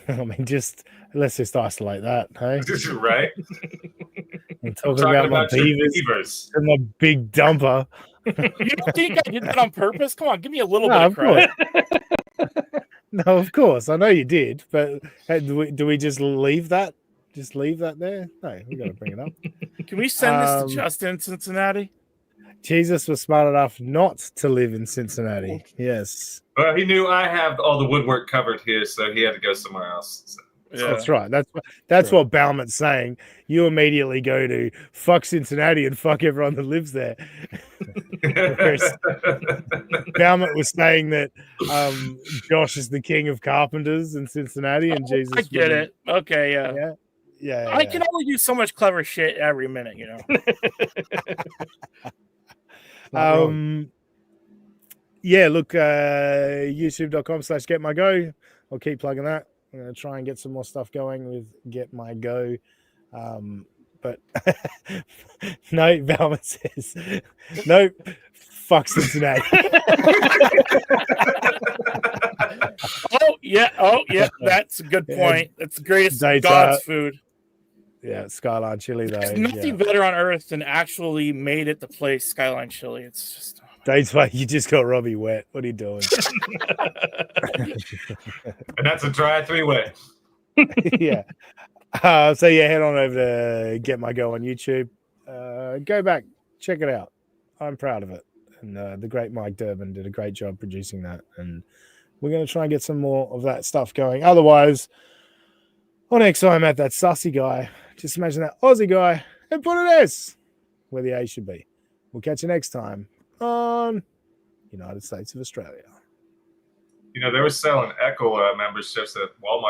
I mean, let's just isolate that, hey? Right? I'm talking about my beavers and my big dumper. You don't think I did that on purpose? Come on, give me a little bit of credit. No, of course. I know you did, but do we just leave that? Just leave that there? No, we got to bring it up. Can we send this to Justin in Cincinnati? Jesus was smart enough not to live in Cincinnati. Yes. Well, he knew I have all the woodwork covered here, so he had to go somewhere else. So. Yeah. That's right. That's what Bauman's saying. You immediately go to fuck Cincinnati and fuck everyone that lives there. Bauman was saying that Josh is the king of carpenters in Cincinnati, and Jesus. I get it. Okay, yeah. Yeah. I can only do so much clever shit every minute, you know. Yeah, look, youtube.com/getmygo. I'll keep plugging that. I'm going to try and get some more stuff going with Get My Go. But no, Bauman says, no, fuck Cincinnati. Oh, yeah. That's a good point. That's the greatest God's food. Yeah, Skyline Chili, though. There's nothing better on earth than actually made at the place Skyline Chili. It's just... Date's why you just got Robbie wet. What are you doing? And that's a dry 3-way. Yeah. So yeah, head on over to Get My Go on YouTube. Go back, check it out. I'm proud of it. And the great Mike Durbin did a great job producing that. And we're going to try and get some more of that stuff going. Otherwise, on X, I'm at that sussy guy. Just imagine that Aussie guy and put an S where the A should be. We'll catch you next time on United States of Australia. You know, they were selling Echo memberships at Walmart.